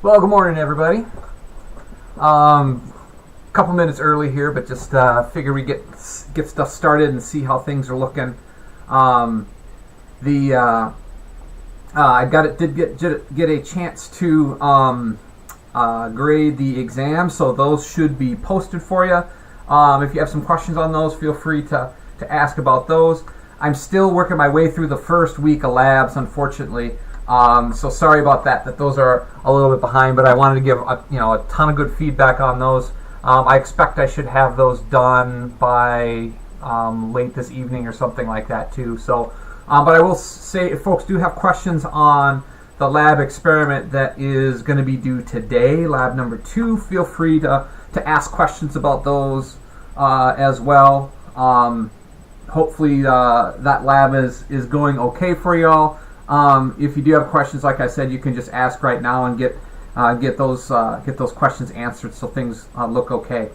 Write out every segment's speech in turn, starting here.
Well, good morning, everybody. Couple minutes early here, but just figure we get stuff started and see how things are looking. Did get a chance to grade the exam, so those should be posted for you. If you have some questions on those, feel free to ask about those. I'm still working my way through the first week of labs, unfortunately. So sorry about that those are a little bit behind, but I wanted to give a ton of good feedback on those. I expect I should have those done by late this evening or something like that too. So, but I will say, if folks do have questions on the lab experiment that is going to be due today, lab number 2, feel free to ask questions about those as well. Hopefully that lab is going okay for y'all. If you do have questions, like I said, you can just ask right now and get those questions answered, so things look okay.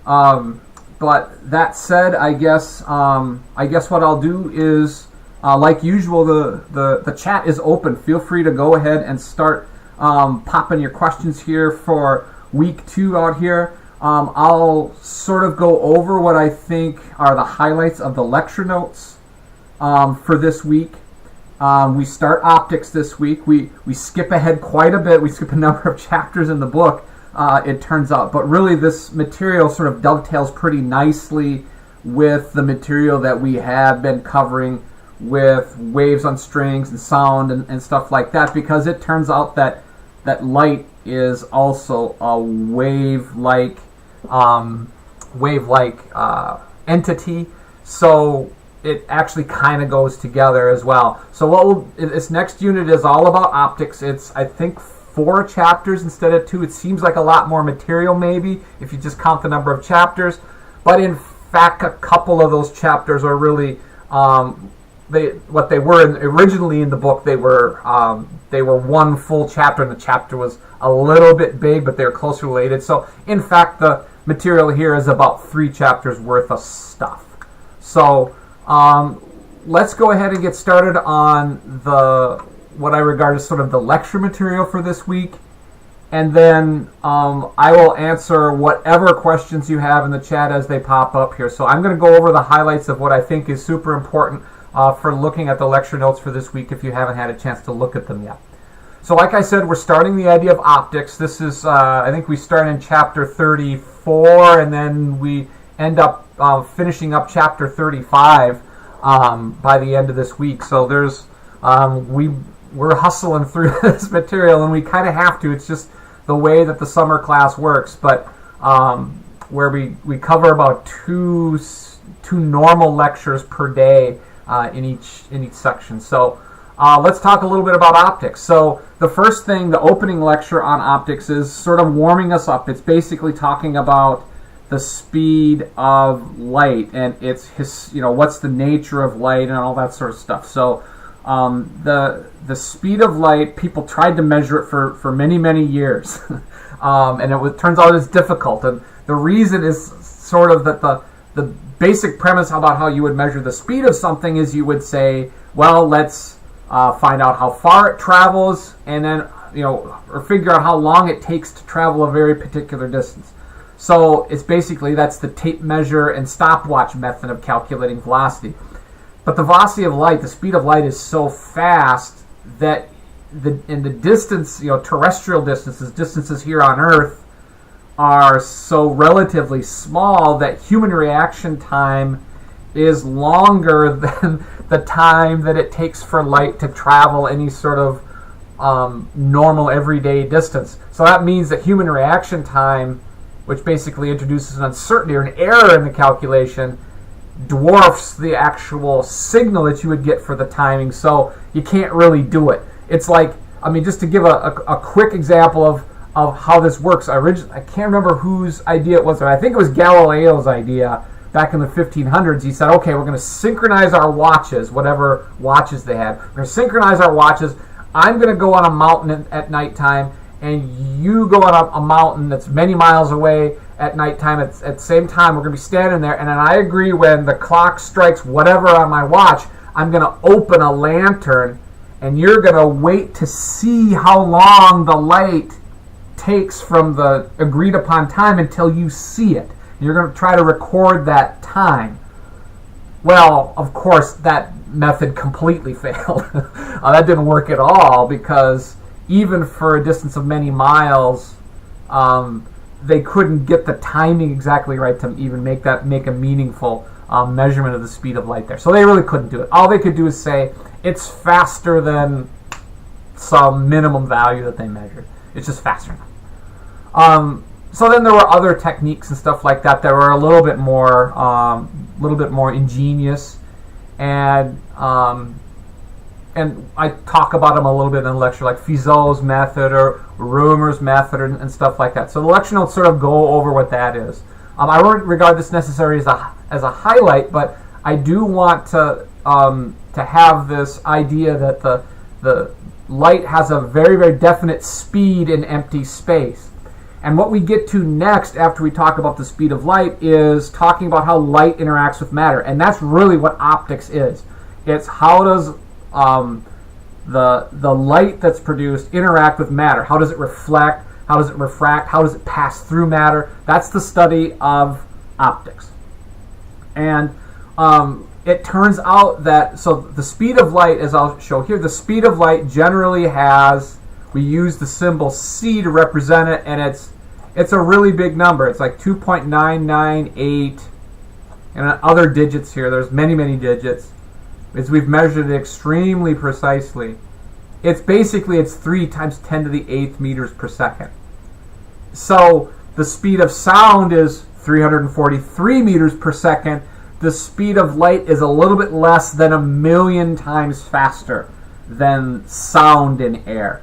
But that said, I guess what I'll do is, like usual, the chat is open. Feel free to go ahead and start popping your questions here for week 2 out here. I'll sort of go over what I think are the highlights of the lecture notes for this week. We start optics this week. We skip ahead quite a bit. We skip a number of chapters in the book, it turns out. But really, this material sort of dovetails pretty nicely with the material that we have been covering with waves on strings and sound and stuff like that, because it turns out that light is also a wave-like entity. So it actually kind of goes together as well. So this next unit is all about optics. It's, I think, 4 chapters instead of 2. It seems like a lot more material, maybe, if you just count the number of chapters. But in fact, a couple of those chapters are really what they were originally in the book. They were one full chapter, and the chapter was a little bit big, but they're closely related. So in fact, the material here is about 3 chapters worth of stuff. So let's go ahead and get started on what I regard as sort of the lecture material for this week, and then I will answer whatever questions you have in the chat as they pop up here. So I'm going to go over the highlights of what I think is super important for looking at the lecture notes for this week if you haven't had a chance to look at them yet. So like I said, we're starting the idea of optics. This is, I think we start in chapter 34, and then we end up finishing up chapter 35 by the end of this week. So there's we're hustling through this material, and we kind of have to. It's just the way that the summer class works. But where we cover about two normal lectures per day in each section. So let's talk a little bit about optics. So the first thing, the opening lecture on optics, is sort of warming us up. It's basically talking about the speed of light, and it's what's the nature of light and all that sort of stuff. So the speed of light, people tried to measure it for many years, and it turns out it's difficult. And the reason is sort of that the basic premise about how you would measure the speed of something is you would say, well, let's find out how far it travels, and then or figure out how long it takes to travel a very particular distance. So it's basically, that's the tape measure and stopwatch method of calculating velocity. But the velocity of light, the speed of light, is so fast that in the distance, terrestrial distances here on Earth, are so relatively small that human reaction time is longer than the time that it takes for light to travel any sort of normal everyday distance. So that means that human reaction time, which basically introduces an uncertainty or an error in the calculation, dwarfs the actual signal that you would get for the timing, so you can't really do it. It's like, just to give a quick example of how this works, I can't remember whose idea it was, but I think it was Galileo's idea back in the 1500s. He said, okay, we're going to synchronize our watches, whatever watches they had. We're going to synchronize our watches. I'm going to go on a mountain at nighttime, and you go on a mountain that's many miles away at nighttime at the same time. We're going to be standing there, and then I agree when the clock strikes whatever on my watch, I'm going to open a lantern, and you're going to wait to see how long the light takes from the agreed upon time until you see it. You're going to try to record that time. Well, of course, that method completely failed. That didn't work at all, because even for a distance of many miles, they couldn't get the timing exactly right to even make a meaningful measurement of the speed of light there. So they really couldn't do it. All they could do is say it's faster than some minimum value that they measured. It's just faster now. So then there were other techniques and stuff like that were a little bit more ingenious, and I talk about them a little bit in the lecture, like Fizeau's method or Römer's method and stuff like that. So the lecture notes sort of go over what that is. I won't regard this necessarily as a highlight, but I do want to have this idea that the light has a very, very definite speed in empty space. And what we get to next after we talk about the speed of light is talking about how light interacts with matter. And that's really what optics is. It's how does the light that's produced interact with matter? How does it reflect? How does it refract? How does it pass through matter? That's the study of optics. And it turns out that, so the speed of light, as I'll show here, the speed of light generally has, we use the symbol c to represent it, and it's a really big number. It's like 2.998, and other digits here. There's many, many digits. As we've measured it extremely precisely. It's 3 times 10 to the 8th meters per second. So the speed of sound is 343 meters per second. The speed of light is a little bit less than 1,000,000 times faster than sound in air.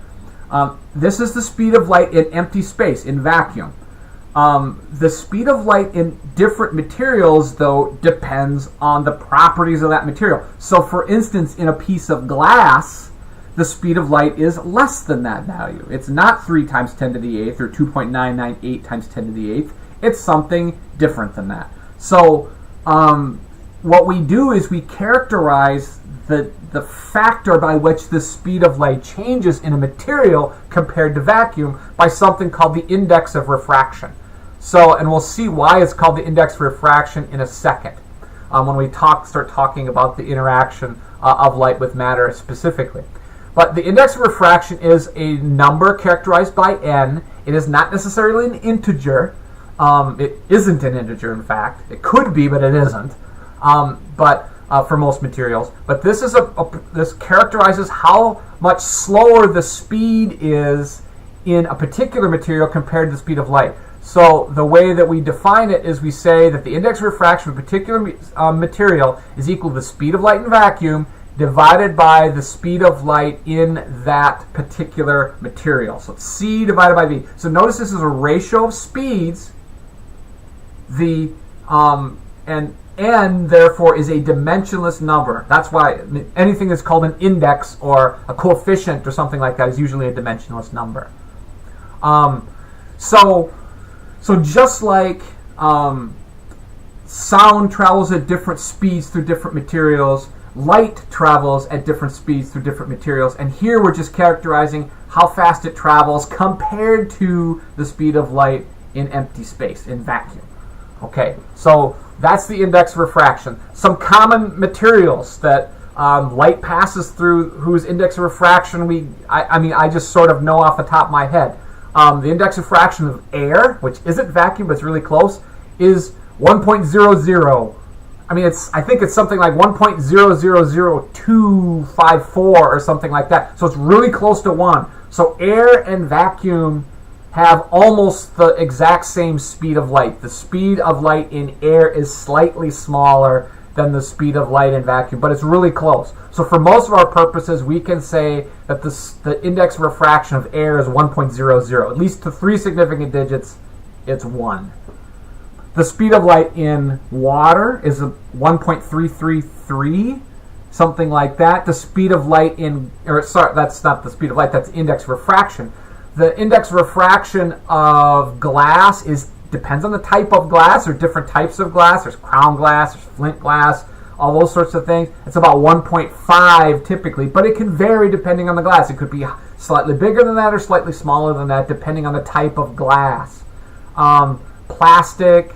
This is the speed of light in empty space, in vacuum. The speed of light in different materials, though, depends on the properties of that material. So, for instance, in a piece of glass, the speed of light is less than that value. It's not 3 times 10 to the 8th or 2.998 times 10 to the 8th. It's something different than that. So, what we do is we characterize the factor by which the speed of light changes in a material compared to vacuum by something called the index of refraction. So, and we'll see why it's called the index of refraction in a second, when we start talking about the interaction of light with matter specifically. But the index of refraction is a number characterized by n. It is not necessarily an integer. It isn't an integer, in fact. It could be, but it isn't. For most materials, but this is this characterizes how much slower the speed is in a particular material compared to the speed of light. So the way that we define it is we say that the index of refraction of a particular material is equal to the speed of light in vacuum divided by the speed of light in that particular material. So it's c divided by v. So notice this is a ratio of speeds. And n, therefore, is a dimensionless number. That's why anything that's called an index or a coefficient or something like that is usually a dimensionless number. So just like sound travels at different speeds through different materials, light travels at different speeds through different materials. And here we're just characterizing how fast it travels compared to the speed of light in empty space, in vacuum. Okay, so that's the index of refraction. Some common materials that light passes through, whose index of refraction I just sort of know off the top of my head. The index of refraction of air, which isn't vacuum but it's really close, is 1.00. I think it's something like 1.000254 or something like that. So it's really close to 1. So air and vacuum have almost the exact same speed of light. The speed of light in air is slightly smaller than the speed of light in vacuum, but it's really close. So for most of our purposes, we can say that the index of refraction of air is 1.00. At least to 3 significant digits, it's 1. The speed of light in water is 1.333, something like that. The speed of light that's not the speed of light, that's index of refraction. The index of refraction of glass depends on the type of glass. There's different types of glass. There's crown glass, there's flint glass, all those sorts of things. It's about 1.5 typically, but it can vary depending on the glass. It could be slightly bigger than that or slightly smaller than that, depending on the type of glass. Plastic,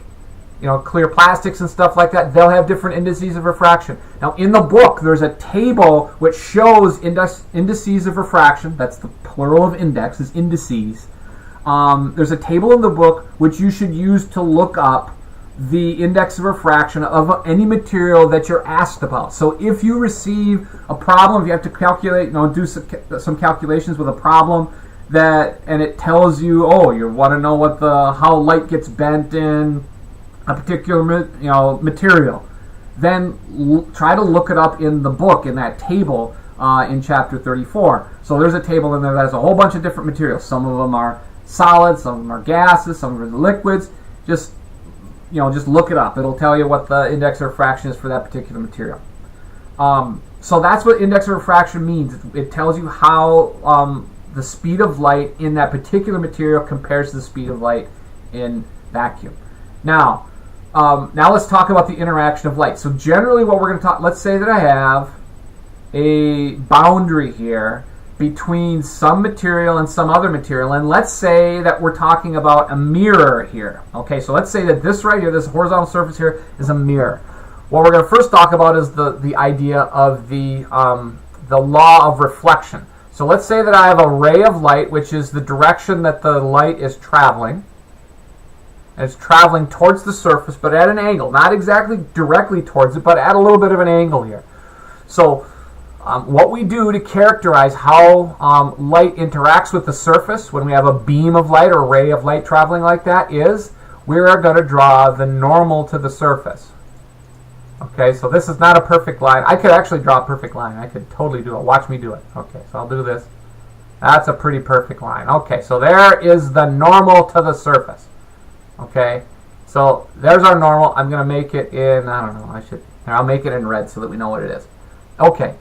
clear plastics and stuff like that, they'll have different indices of refraction. Now, in the book, there's a table which shows indices of refraction. That's the plural of index, is indices. There's a table in the book which you should use to look up the index of refraction of any material that you're asked about. So if you receive a problem, if you have to calculate, do some calculations with a problem, and it tells you, you want to know what how light gets bent in a particular material, then try to look it up in the book, in that table in chapter 34. So there's a table in there that has a whole bunch of different materials. Some of them are solids, some of them are gases, some of them are liquids. Just look it up. It'll tell you what the index of refraction is for that particular material. So that's what index of refraction means. It tells you how the speed of light in that particular material compares to the speed of light in vacuum. Now let's talk about the interaction of light. So generally what we're going to talk, let's say that I have a boundary here between some material and some other material, and let's say that we're talking about a mirror here. Okay, so let's say that this right here, this horizontal surface here, is a mirror. What we're going to first talk about is the idea of the law of reflection. So let's say that I have a ray of light, which is the direction that the light is traveling. And it's traveling towards the surface, but at an angle. Not exactly directly towards it, but at a little bit of an angle here. So what we do to characterize how light interacts with the surface when we have a beam of light or a ray of light traveling like that is we're going to draw the normal to the surface. Okay, so this is not a perfect line. I could actually draw a perfect line. I could totally do it. Watch me do it. Okay, so I'll do this. That's a pretty perfect line. Okay, so there is the normal to the surface. Okay, so there's our normal. I'm going to make it in, I don't know, I'll make it in red so that we know what it is. Okay.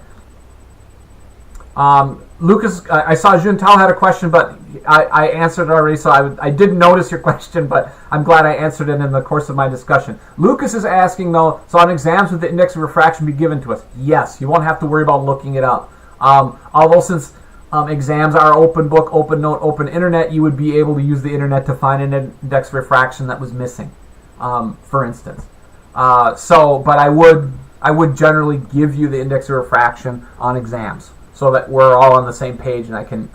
Lucas, I saw Juntal had a question, but I answered it already, so I didn't notice your question, but I'm glad I answered it in the course of my discussion. Lucas is asking, though, so on exams would the index of refraction be given to us? Yes, you won't have to worry about looking it up. Although since exams are open book, open note, open internet, you would be able to use the internet to find an index of refraction that was missing, for instance. But I would generally give you the index of refraction on exams, so that we're all on the same page and I can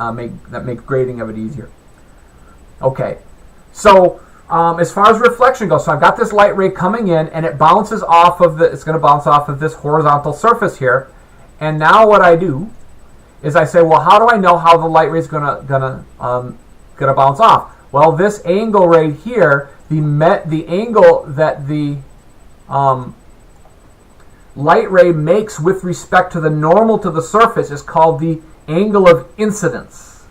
make grading of it easier. Okay, so as far as reflection goes, so I've got this light ray coming in and it bounces off of it's going to bounce off of this horizontal surface here. And now what I do is I say, well, how do I know how the light ray is gonna bounce off? Well, this angle right here, the angle that the light ray makes with respect to the normal to the surface is called the angle of incidence.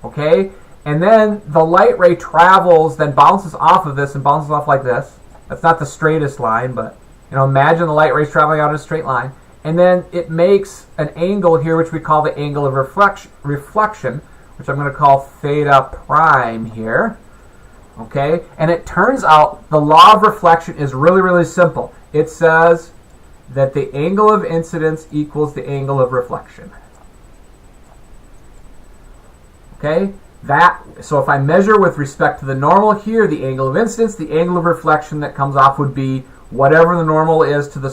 Okay? And then the light ray travels, then bounces off of this and bounces off like this. That's not the straightest line, but imagine the light rays traveling out in a straight line. And then it makes an angle here, which we call the angle of reflection, which I'm going to call theta prime here. Okay? And it turns out the law of reflection is really, really simple. It says that the angle of incidence equals the angle of reflection. Okay? So if I measure with respect to the normal here, the angle of incidence, the angle of reflection that comes off would be whatever the normal is to the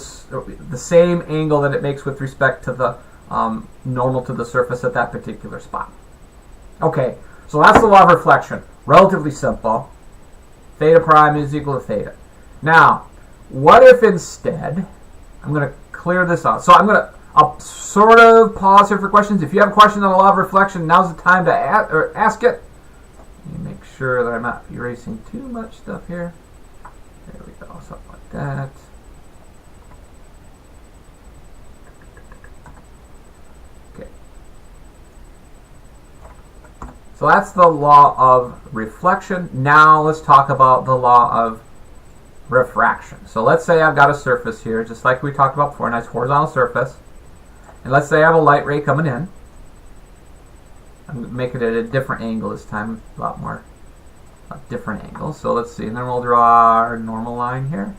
same angle that it makes with respect to the normal to the surface at that particular spot. Okay, so that's the law of reflection. Relatively simple. Theta prime is equal to theta. Now, what if instead, I'm going to clear this out. So I'll sort of pause here for questions. If you have a question on the law of reflection, now's the time to ask it. Let me make sure that I'm not erasing too much stuff here. There we go, something like that. Okay. So that's the law of reflection. Now let's talk about the law of refraction. So let's say I've got a surface here, just like we talked about before, a nice horizontal surface. And let's say I have a light ray coming in. I'm making it at a different angle this time, a lot more different angles. So let's see, and then we'll draw our normal line here.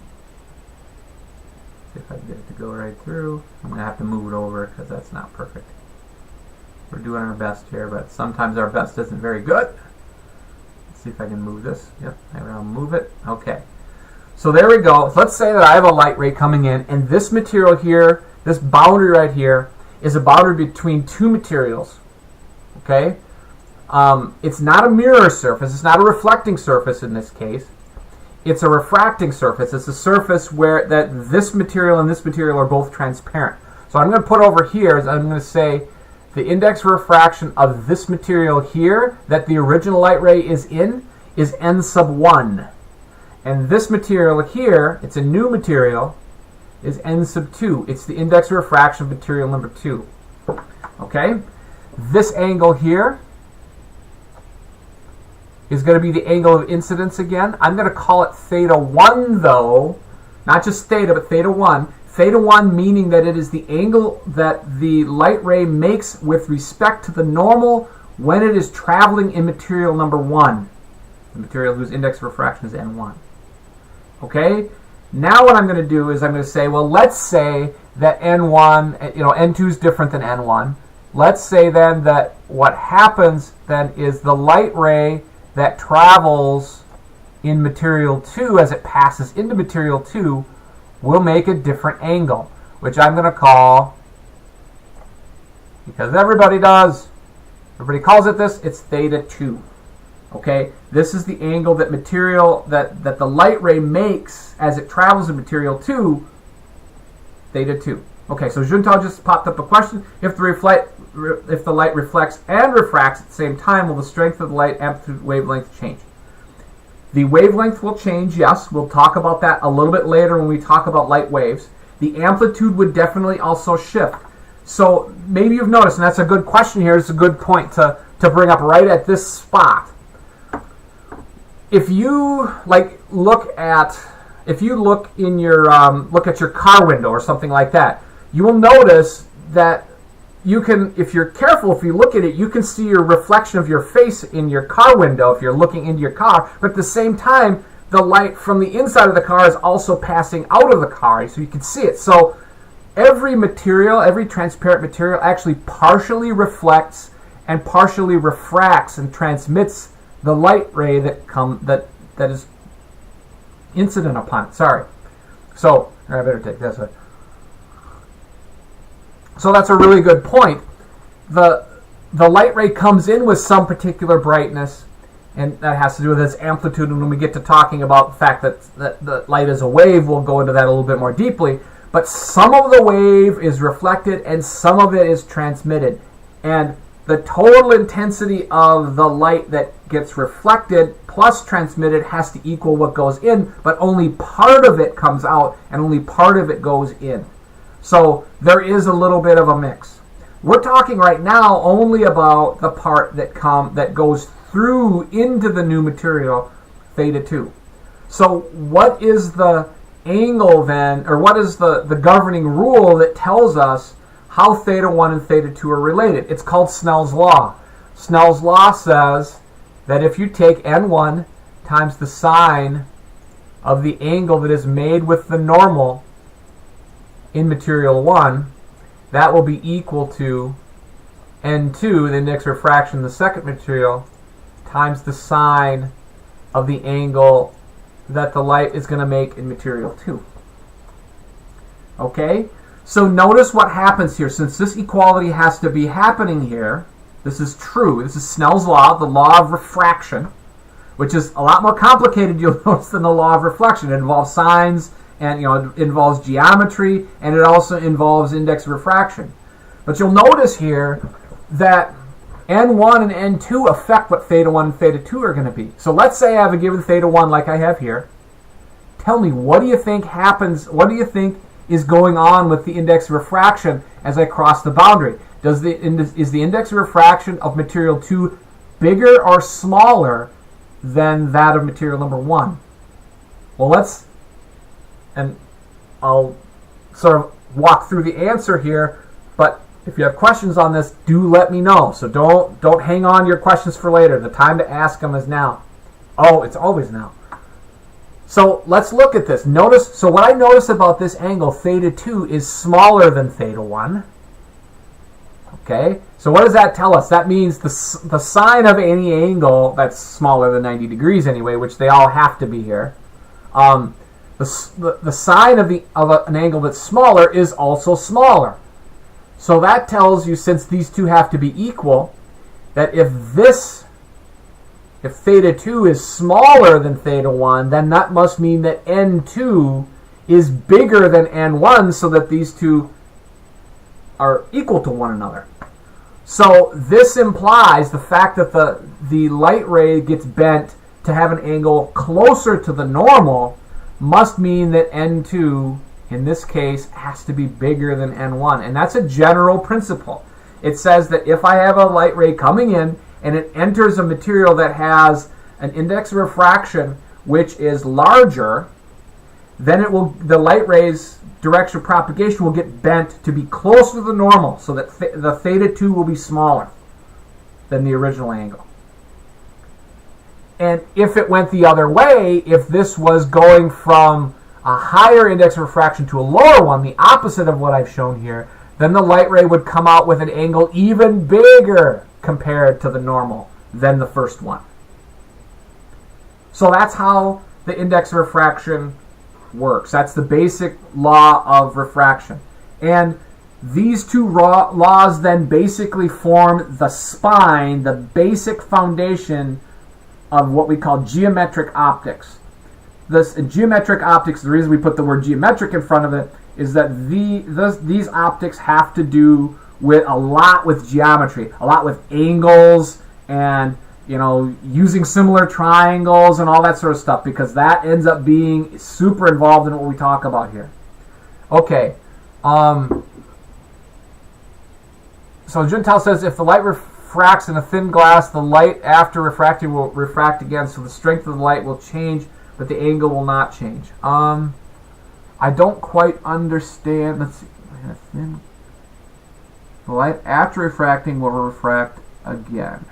See if I can get it to go right through. I'm going to have to move it over because that's not perfect. We're doing our best here, but sometimes our best isn't very good. Let's see if I can move this. Yep, I'll move it. Okay. So there we go. Let's say that I have a light ray coming in, and this material here, this boundary right here, is a boundary between two materials. Okay? It's not a mirror surface. It's not a reflecting surface in this case. It's a refracting surface. It's a surface where that this material and this material are both transparent. So I'm going to put over here is I'm going to say the index of refraction of this material here that the original light ray is in is n sub 1. And this material here, it's a new material, is n sub 2. It's the index of refraction of material number 2. Okay? This angle here is going to be the angle of incidence again. I'm going to call it theta 1 though, not just theta, but theta 1. Theta 1 meaning that it is the angle that the light ray makes with respect to the normal when it is traveling in material number 1, the material whose index of refraction is n1. Okay? Now what I'm going to do is I'm going to say, well, let's say that n1, n2 is different than n1. Let's say then that what happens then is the light ray that travels in material 2 as it passes into material 2 will make a different angle, which I'm going to call, because everybody does, everybody calls it this, it's theta 2. Okay, this is the angle that material that the light ray makes as it travels in material 2, theta 2. Okay, so Juntal just popped up a question. If the light reflects and refracts at the same time, will the strength of the light amplitude wavelength change? The wavelength will change, yes. We'll talk about that a little bit later when we talk about light waves. The amplitude would definitely also shift. So maybe you've noticed, and that's a good question here, it's a good point to bring up right at this spot. If you look at your car window or something like that, you will notice that you can, if you're careful, if you look at it, you can see your reflection of your face in your car window if you're looking into your car, but at the same time, the light from the inside of the car is also passing out of the car, so you can see it. So every material, every transparent material actually partially reflects and partially refracts and transmits the light ray that is incident upon it. Sorry. So, I better take this one. So that's a really good point. The light ray comes in with some particular brightness, and that has to do with its amplitude. And when we get to talking about the fact that the light is a wave, we'll go into that a little bit more deeply. But some of the wave is reflected and some of it is transmitted. And the total intensity of the light that gets reflected plus transmitted has to equal what goes in, but only part of it comes out and only part of it goes in. So there is a little bit of a mix. We're talking right now only about the part that goes through into the new material, theta 2. So what is the angle then, or what is the governing rule that tells us how theta 1 and theta 2 are related? It's called Snell's law. Snell's law says that if you take n1 times the sine of the angle that is made with the normal in material 1, that will be equal to n2, the index of refraction of the second material, times the sine of the angle that the light is going to make in material 2. Okay? So notice what happens here. Since this equality has to be happening here, this is true. This is Snell's law, the law of refraction, which is a lot more complicated, you'll notice, than the law of reflection. It involves sines, and it involves geometry, and it also involves index of refraction. But you'll notice here that n1 and n2 affect what theta 1 and theta 2 are going to be. So let's say I have a given theta 1 like I have here. Tell me, what do you think happens, what do you think is going on with the index of refraction as I cross the boundary? Is the index of refraction of material 2 bigger or smaller than that of material number 1? Well, and I'll sort of walk through the answer here, but if you have questions on this, do let me know. So don't hang on your questions for later. The time to ask them is now. Oh, it's always now. So let's look at this. So what I notice about this angle, theta 2, is smaller than theta 1. Okay? So what does that tell us? That means the sine of any angle that's smaller than 90 degrees anyway, which they all have to be here. The sine of an angle that's smaller is also smaller. So that tells you, since these two have to be equal, that if theta 2 is smaller than theta 1, then that must mean that n2 is bigger than n1, so that these two are equal to one another. So this implies the fact that the light ray gets bent to have an angle closer to the normal must mean that n2, in this case, has to be bigger than n1. And that's a general principle. It says that if I have a light ray coming in and it enters a material that has an index of refraction which is larger, then the light ray's direction of propagation will get bent to be closer to the normal, so that the theta 2 will be smaller than the original angle. And if it went the other way, if this was going from a higher index of refraction to a lower one, the opposite of what I've shown here, then the light ray would come out with an angle even bigger compared to the normal than the first one. So that's how the index of refraction works. That's the basic law of refraction. And these two laws then basically form the spine, the basic foundation of what we call geometric optics. In geometric optics, the reason we put the word geometric in front of it is that these optics have to do with a lot with geometry, a lot with angles and using similar triangles and all that sort of stuff, because that ends up being super involved in what we talk about here. Okay. So Juntel says, if the light refracts in a thin glass, the light after refracting will refract again, so the strength of the light will change, but the angle will not change. I don't quite understand. Let's see. The light after refracting will refract again.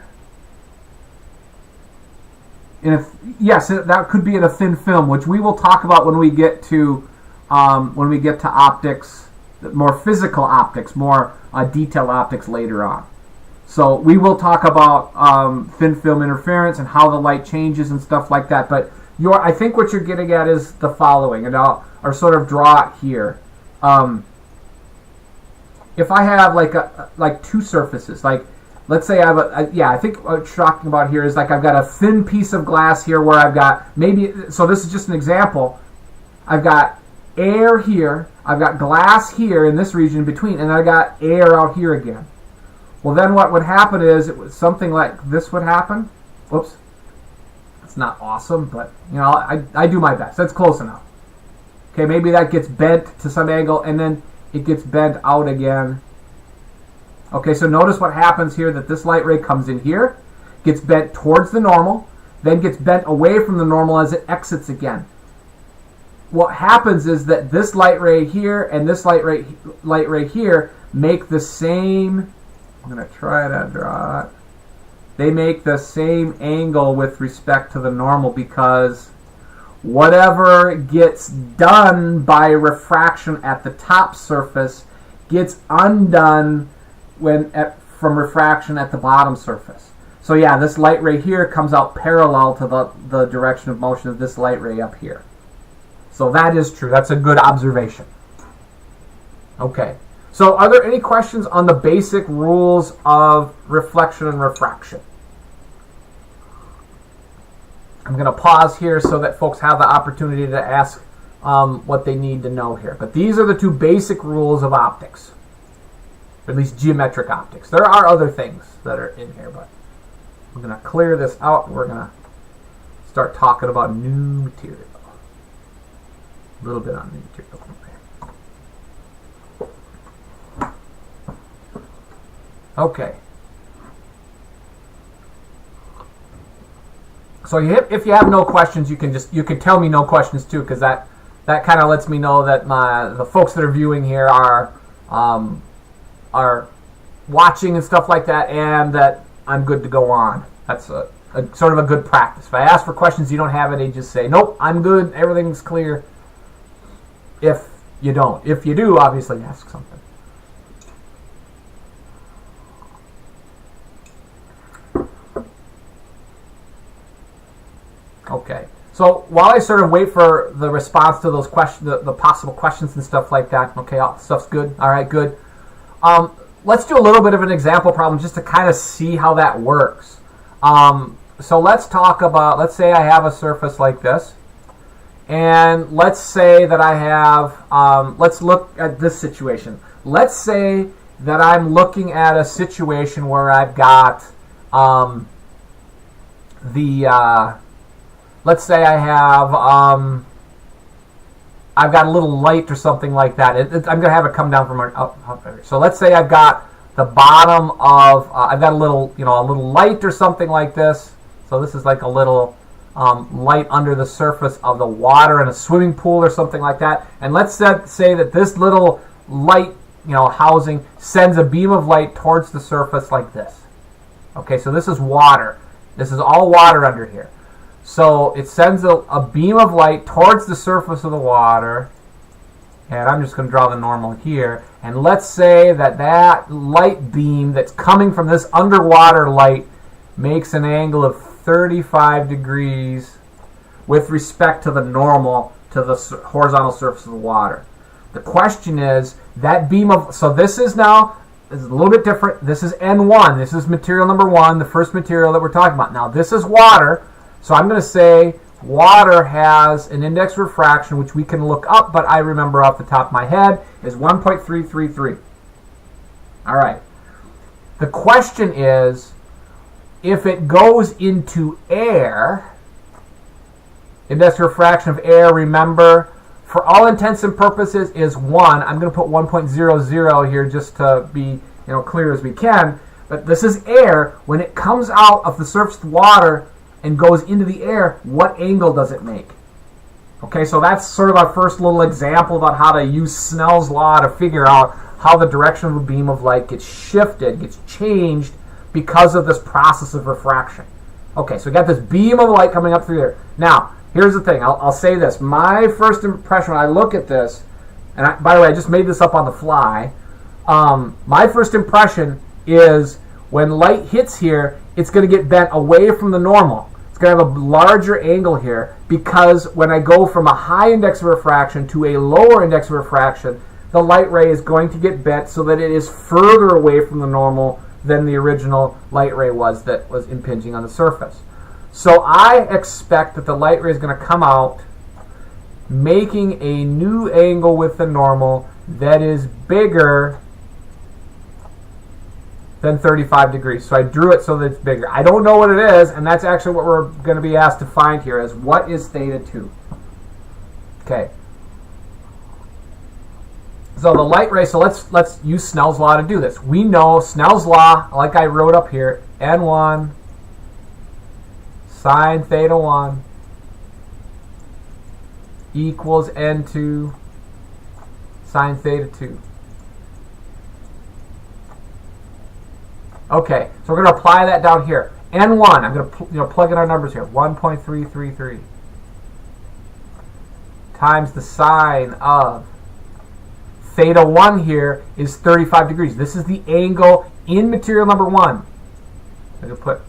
Yes, that could be in a thin film, which we will talk about when we get to optics, more physical optics, more detailed optics later on. So we will talk about thin film interference and how the light changes and stuff like that. But I think what you're getting at is the following, and I'll sort of draw it here. If I have like two surfaces, let's say I have I think what you're talking about here is I've got a thin piece of glass here where I've got so this is just an example. I've got air here, I've got glass here in this region in between, and I've got air out here again. Well, then what would happen is something like this would happen. Whoops. It's not awesome, but I do my best. That's close enough. Okay, maybe that gets bent to some angle, and then it gets bent out again. Okay, so notice what happens here, that this light ray comes in here, gets bent towards the normal, then gets bent away from the normal as it exits again. What happens is that this light ray here and this light ray here make the same, I'm going to try to draw it, they make the same angle with respect to the normal, because whatever gets done by refraction at the top surface gets undone from refraction at the bottom surface. So yeah, this light ray here comes out parallel to the direction of motion of this light ray up here. So that is true. That's a good observation. Okay. So are there any questions on the basic rules of reflection and refraction? I'm going to pause here so that folks have the opportunity to ask what they need to know here. But these are the two basic rules of optics. Or at least geometric optics. There are other things that are in here, but I'm going to clear this out and we're going to start talking about new material. A little bit on new material. Okay. So if you have no questions, you can tell me no questions too, because that kind of lets me know that the folks that are viewing here are watching and stuff like that, and that I'm good to go on. That's a sort of a good practice. If I ask for questions, you don't have any, just say, nope, I'm good, everything's clear. If you don't. If you do, obviously ask something. Okay. So while I sort of wait for the response to those questions, the possible questions and stuff like that. Okay, all stuff's good. All right, good. Let's do a little bit of an example problem just to kind of see how that works. So let's talk about, let's say I have a surface like this. And let's say that I have, let's look at this situation. Let's say that I'm looking at a situation where I've got let's say I have, I've got a little light or something like that. I'm going to have it come down from up there. So let's say I've got the bottom of, I've got a little light or something like this. So this is like a little light under the surface of the water in a swimming pool or something like that. And let's say that this little light, housing sends a beam of light towards the surface like this. Okay, so this is water. This is all water under here. So it sends a beam of light towards the surface of the water. And I'm just going to draw the normal here. And let's say that that light beam that's coming from this underwater light makes an angle of 35 degrees with respect to the normal to the horizontal surface of the water. The question is, that beam of, so this is now, this is a little bit different. This is N1. This is material number 1, the first material that we're talking about. Now this is water. So I'm going to say water has an index of refraction, which we can look up, but I remember off the top of my head is 1.333. All right. The question is, if it goes into air, index of refraction of air, remember, for all intents and purposes is 1. I'm going to put 1.00 here just to be clear as we can. But this is air. When it comes out of the surface of water and goes into the air, what angle does it make? Okay, so that's sort of our first little example about how to use Snell's law to figure out how the direction of a beam of light gets shifted, gets changed because of this process of refraction. Okay, so we got this beam of light coming up through there. Now, here's the thing. I'll say this. My first impression when I look at this, and by the way, I just made this up on the fly. My first impression is when light hits here, it's going to get bent away from the normal. It's going to have a larger angle here because when I go from a high index of refraction to a lower index of refraction, the light ray is going to get bent so that it is further away from the normal than the original light ray was that was impinging on the surface. So I expect that the light ray is going to come out making a new angle with the normal that is bigger than 35 degrees. So I drew it so that it's bigger. I don't know what it is, and that's actually what we're going to be asked to find here is what is theta 2? Okay. So the light ray, so let's use Snell's law to do this. We know Snell's law, like I wrote up here, N1 sine theta 1 equals N2 sine theta 2. Okay, so we're going to apply that down here. N1, I'm going to plug in our numbers here. 1.333 times the sine of theta 1 here is 35 degrees. This is the angle in material number 1. I'm going to put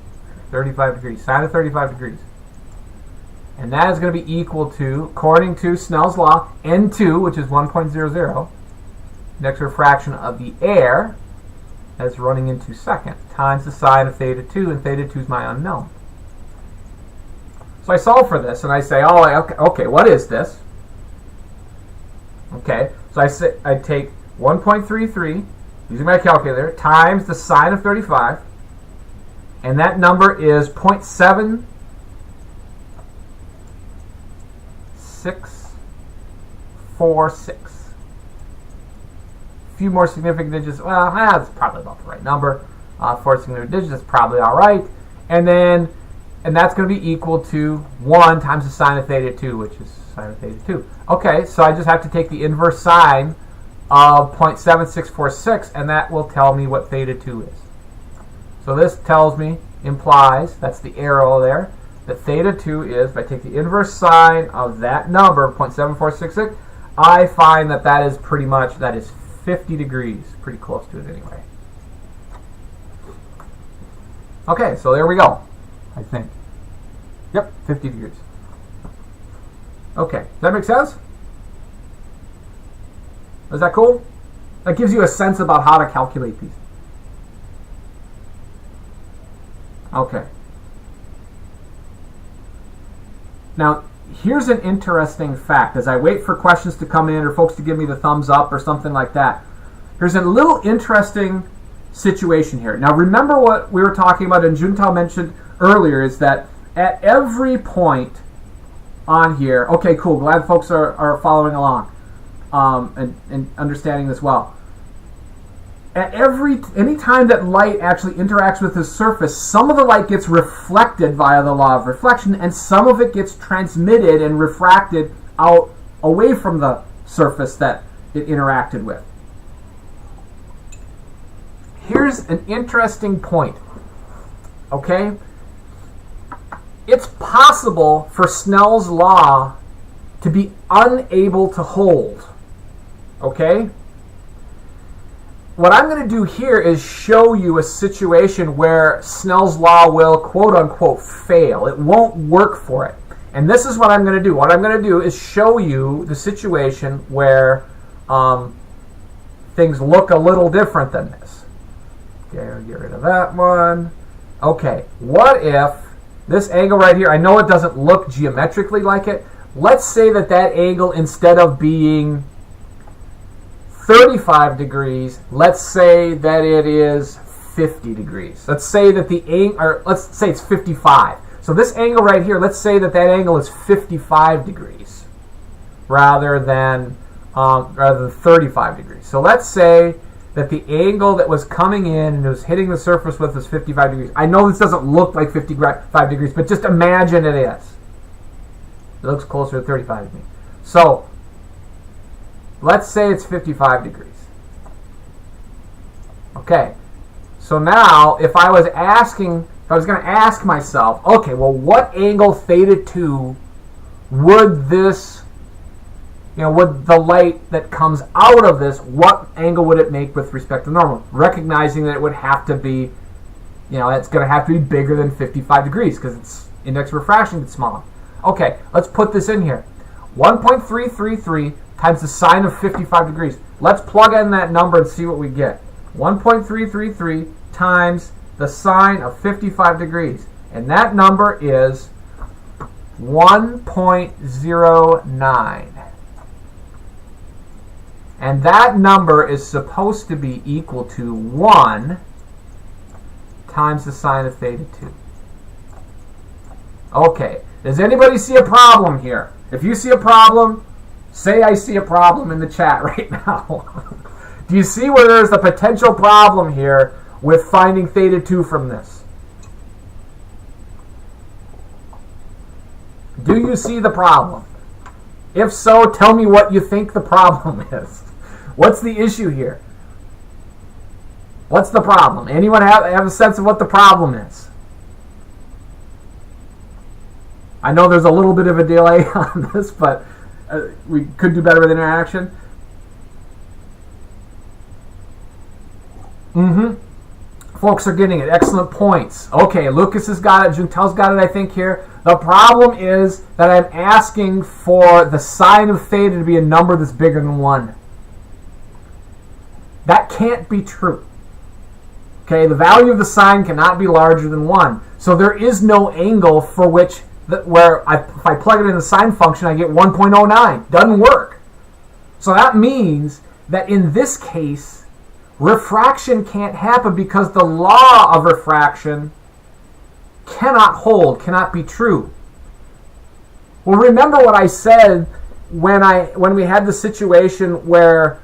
35 degrees, sine of 35 degrees. And that is going to be equal to, according to Snell's law, N2, which is 1.00, index of refraction of the air, that's running into second, times the sine of theta 2, and theta 2 is my unknown. So I solve for this, and I say, oh, okay, what is this? Okay, so I take 1.33, using my calculator, times the sine of 35, and that number is 0.7646. Few more significant digits. Well, that's probably about the right number. 4 significant digits, that's probably all right. And that's going to be equal to 1 times the sine of theta 2, which is sine of theta 2. Okay, so I just have to take the inverse sine of 0.7646, and that will tell me what theta 2 is. So this tells me, implies, that's the arrow there, that theta 2 is, if I take the inverse sine of that number, 0.7466, I find that is pretty much, that is 50 degrees, pretty close to it anyway. Okay, so there we go, I think. Yep, 50 degrees. Okay, does that make sense? Is that cool? That gives you a sense about how to calculate these. Okay. Now, here's an interesting fact. As I wait for questions to come in or folks to give me the thumbs up or something like that, here's a little interesting situation here. Now, remember what we were talking about and Juntao mentioned earlier is that at every point on here, okay, cool, glad folks are following along and understanding this well. At any time that light actually interacts with the surface, some of the light gets reflected via the law of reflection, and some of it gets transmitted and refracted out away from the surface that it interacted with. Here's an interesting point. Okay? It's possible for Snell's law to be unable to hold. Okay? What I'm going to do here is show you a situation where Snell's law will quote-unquote fail. It won't work for it. And this is what I'm going to do. What I'm going to do is show you the situation where things look a little different than this. Okay, I'll get rid of that one. Okay, what if this angle right here, I know it doesn't look geometrically like it. Let's say that angle, instead of being 35 degrees, let's say that it is 50 degrees. Let's say that let's say it's 55. So this angle right here, let's say that angle is 55 degrees rather than 35 degrees. So let's say that the angle that was coming in and it was hitting the surface with was 55 degrees. I know this doesn't look like 55 degrees, but just imagine it is. It looks closer to 35 degrees. So let's say it's 55 degrees. Okay, so now if I was going to ask myself, okay, well, what angle theta 2 would this, would the light that comes out of this, what angle would it make with respect to normal? Recognizing that it would have to be, it's going to have to be bigger than 55 degrees because its index of refraction is smaller. Okay, let's put this in here. 1.333 times the sine of 55 degrees. Let's plug in that number and see what we get. 1.333 times the sine of 55 degrees. And that number is 1.09. And that number is supposed to be equal to 1 times the sine of theta 2. Okay, does anybody see a problem here? If you see a problem, say I see a problem in the chat right now. Do you see where there's a potential problem here with finding theta 2 from this? Do you see the problem? If so, tell me what you think the problem is. What's the issue here? What's the problem? Anyone have a sense of what the problem is? I know there's a little bit of a delay on this, but we could do better with interaction. Folks are getting it. Excellent points. Okay, Lucas has got it. Juntel's got it, I think, here. The problem is that I'm asking for the sine of theta to be a number that's bigger than 1. That can't be true. Okay, the value of the sine cannot be larger than 1. So there is no angle for which, if I plug it in the sine function, I get 1.09. Doesn't work. So that means that in this case, refraction can't happen because the law of refraction cannot hold, cannot be true. Well, remember what I said when we had the situation where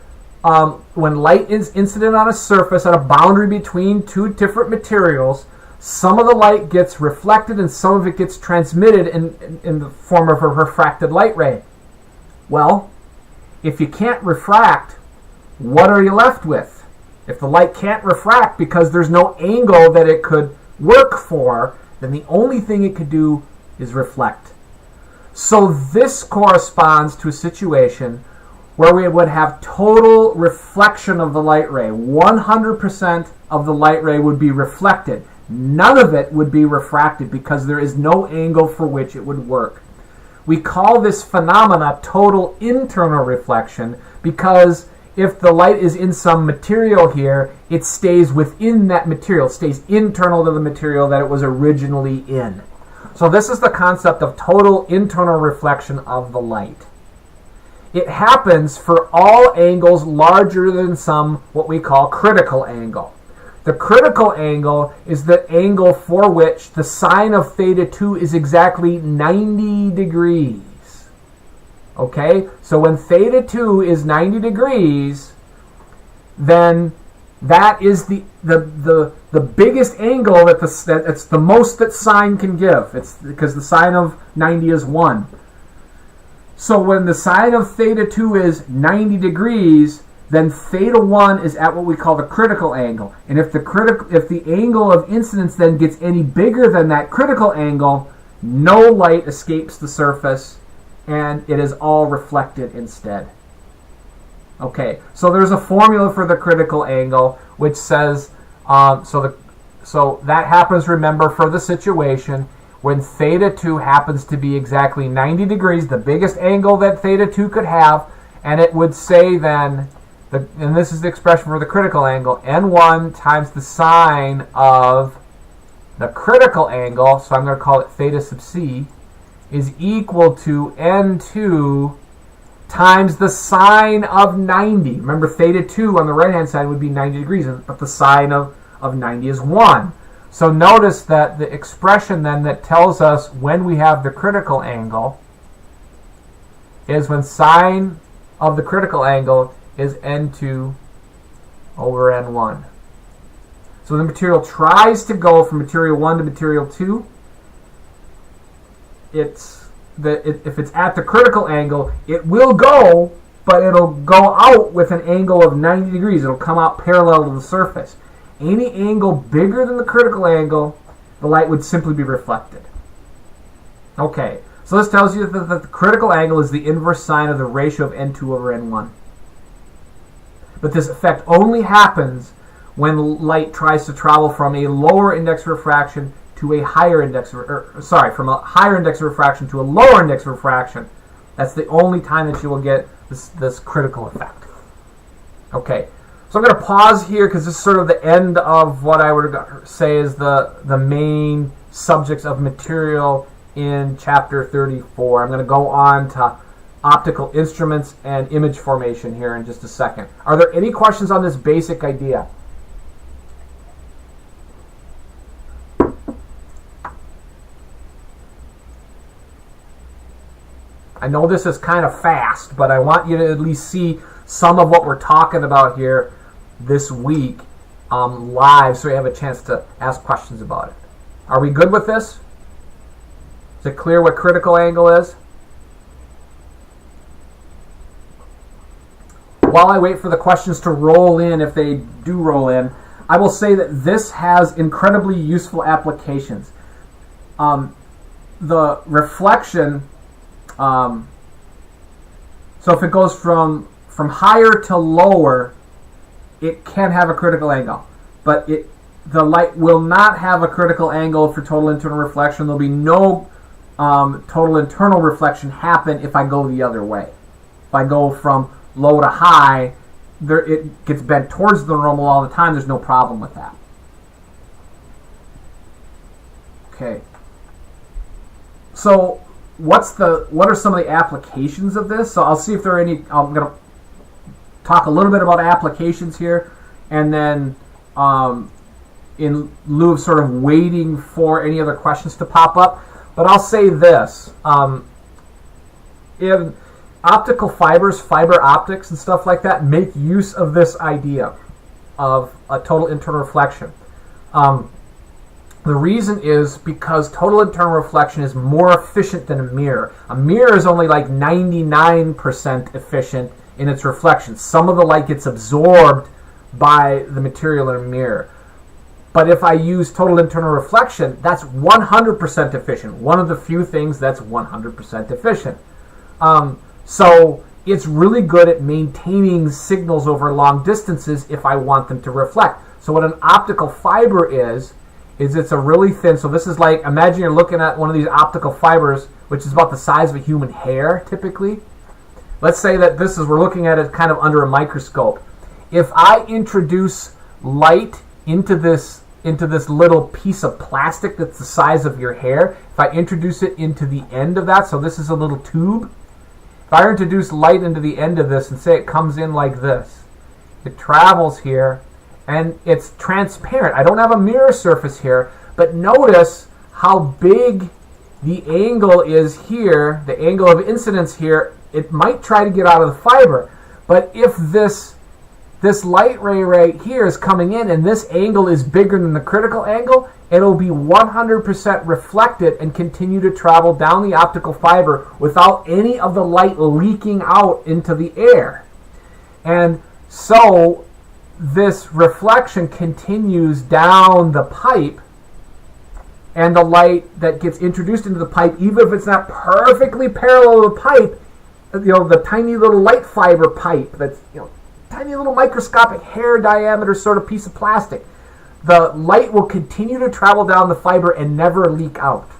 when light is incident on a surface at a boundary between two different materials, some of the light gets reflected and some of it gets transmitted in the form of a refracted light ray. Well, if you can't refract, what are you left with? If the light can't refract because there's no angle that it could work for, then the only thing it could do is reflect. So this corresponds to a situation where we would have total reflection of the light ray. 100% of the light ray would be reflected. None of it would be refracted because there is no angle for which it would work. We call this phenomena total internal reflection because if the light is in some material here, it stays within that material, stays internal to the material that it was originally in. So this is the concept of total internal reflection of the light. It happens for all angles larger than some what we call critical angle. The critical angle is the angle for which the sine of theta 2 is exactly 90 degrees. Okay, so when theta 2 is 90 degrees, then that is the biggest angle that it's the most that sine can give. It's because the sine of 90 is 1. So when the sine of theta 2 is 90 degrees, then theta 1 is at what we call the critical angle. And if the angle of incidence then gets any bigger than that critical angle, no light escapes the surface, and it is all reflected instead. Okay, so there's a formula for the critical angle, which says, so that happens, remember, for the situation when theta 2 happens to be exactly 90 degrees, the biggest angle that theta 2 could have, and it would say then, and this is the expression for the critical angle, n1 times the sine of the critical angle, so I'm going to call it theta sub c, is equal to n2 times the sine of 90. Remember, theta 2 on the right-hand side would be 90 degrees, but the sine of 90 is 1. So notice that the expression then that tells us when we have the critical angle is when sine of the critical angle is n2 over n1. So the material tries to go from material 1 to material 2. If it's at the critical angle, it will go, but it'll go out with an angle of 90 degrees. It'll come out parallel to the surface. Any angle bigger than the critical angle, the light would simply be reflected. Okay, so this tells you that the critical angle is the inverse sine of the ratio of n2 over n1. But this effect only happens when light tries to travel from a lower index of refraction to a higher index, from a higher index of refraction to a lower index of refraction. That's the only time that you will get this critical effect. Okay, so I'm going to pause here because this is sort of the end of what I would say is the main subjects of material in chapter 34. I'm going to go on to optical instruments and image formation here in just a second. Are there any questions on this basic idea? I know this is kind of fast, but I want you to at least see some of what we're talking about here this week live so you have a chance to ask questions about it. Are we good with this? Is it clear what critical angle is? While I wait for the questions to roll in, if they do roll in, I will say that this has incredibly useful applications. The reflection, so if it goes from higher to lower, it can have a critical angle. But the light will not have a critical angle for total internal reflection. There'll be no total internal reflection happen if I go the other way. If I go from low to high, it gets bent towards the normal all the time. There's no problem with that. Okay. So what are some of the applications of this? So I'll see if there are any. I'm going to talk a little bit about applications here, and then in lieu of sort of waiting for any other questions to pop up. But I'll say this. In optical fibers, fiber optics and stuff like that make use of this idea of a total internal reflection. The reason is because total internal reflection is more efficient than a mirror. A mirror is only like 99% efficient in its reflection. Some of the light gets absorbed by the material in a mirror. But if I use total internal reflection, that's 100% efficient. One of the few things that's 100% efficient. So it's really good at maintaining signals over long distances if I want them to reflect. So what an optical fiber is is it's a really thin, so this is like, imagine you're looking at one of these optical fibers, which is about the size of a human hair, typically. Let's say that we're looking at it kind of under a microscope. If I introduce light into this little piece of plastic that's the size of your hair, if I introduce it into the end of that, so this is a little tube, if I introduce light into the end of this and say it comes in like this, it travels here, and it's transparent. I don't have a mirror surface here, but notice how big the angle is here, the angle of incidence here. It might try to get out of the fiber, but if this light ray right here is coming in and this angle is bigger than the critical angle, it'll be 100% reflected and continue to travel down the optical fiber without any of the light leaking out into the air. And so this reflection continues down the pipe, and the light that gets introduced into the pipe, even if it's not perfectly parallel to the pipe, the tiny little light fiber pipe that's, tiny little microscopic hair diameter sort of piece of plastic, the light will continue to travel down the fiber and never leak out.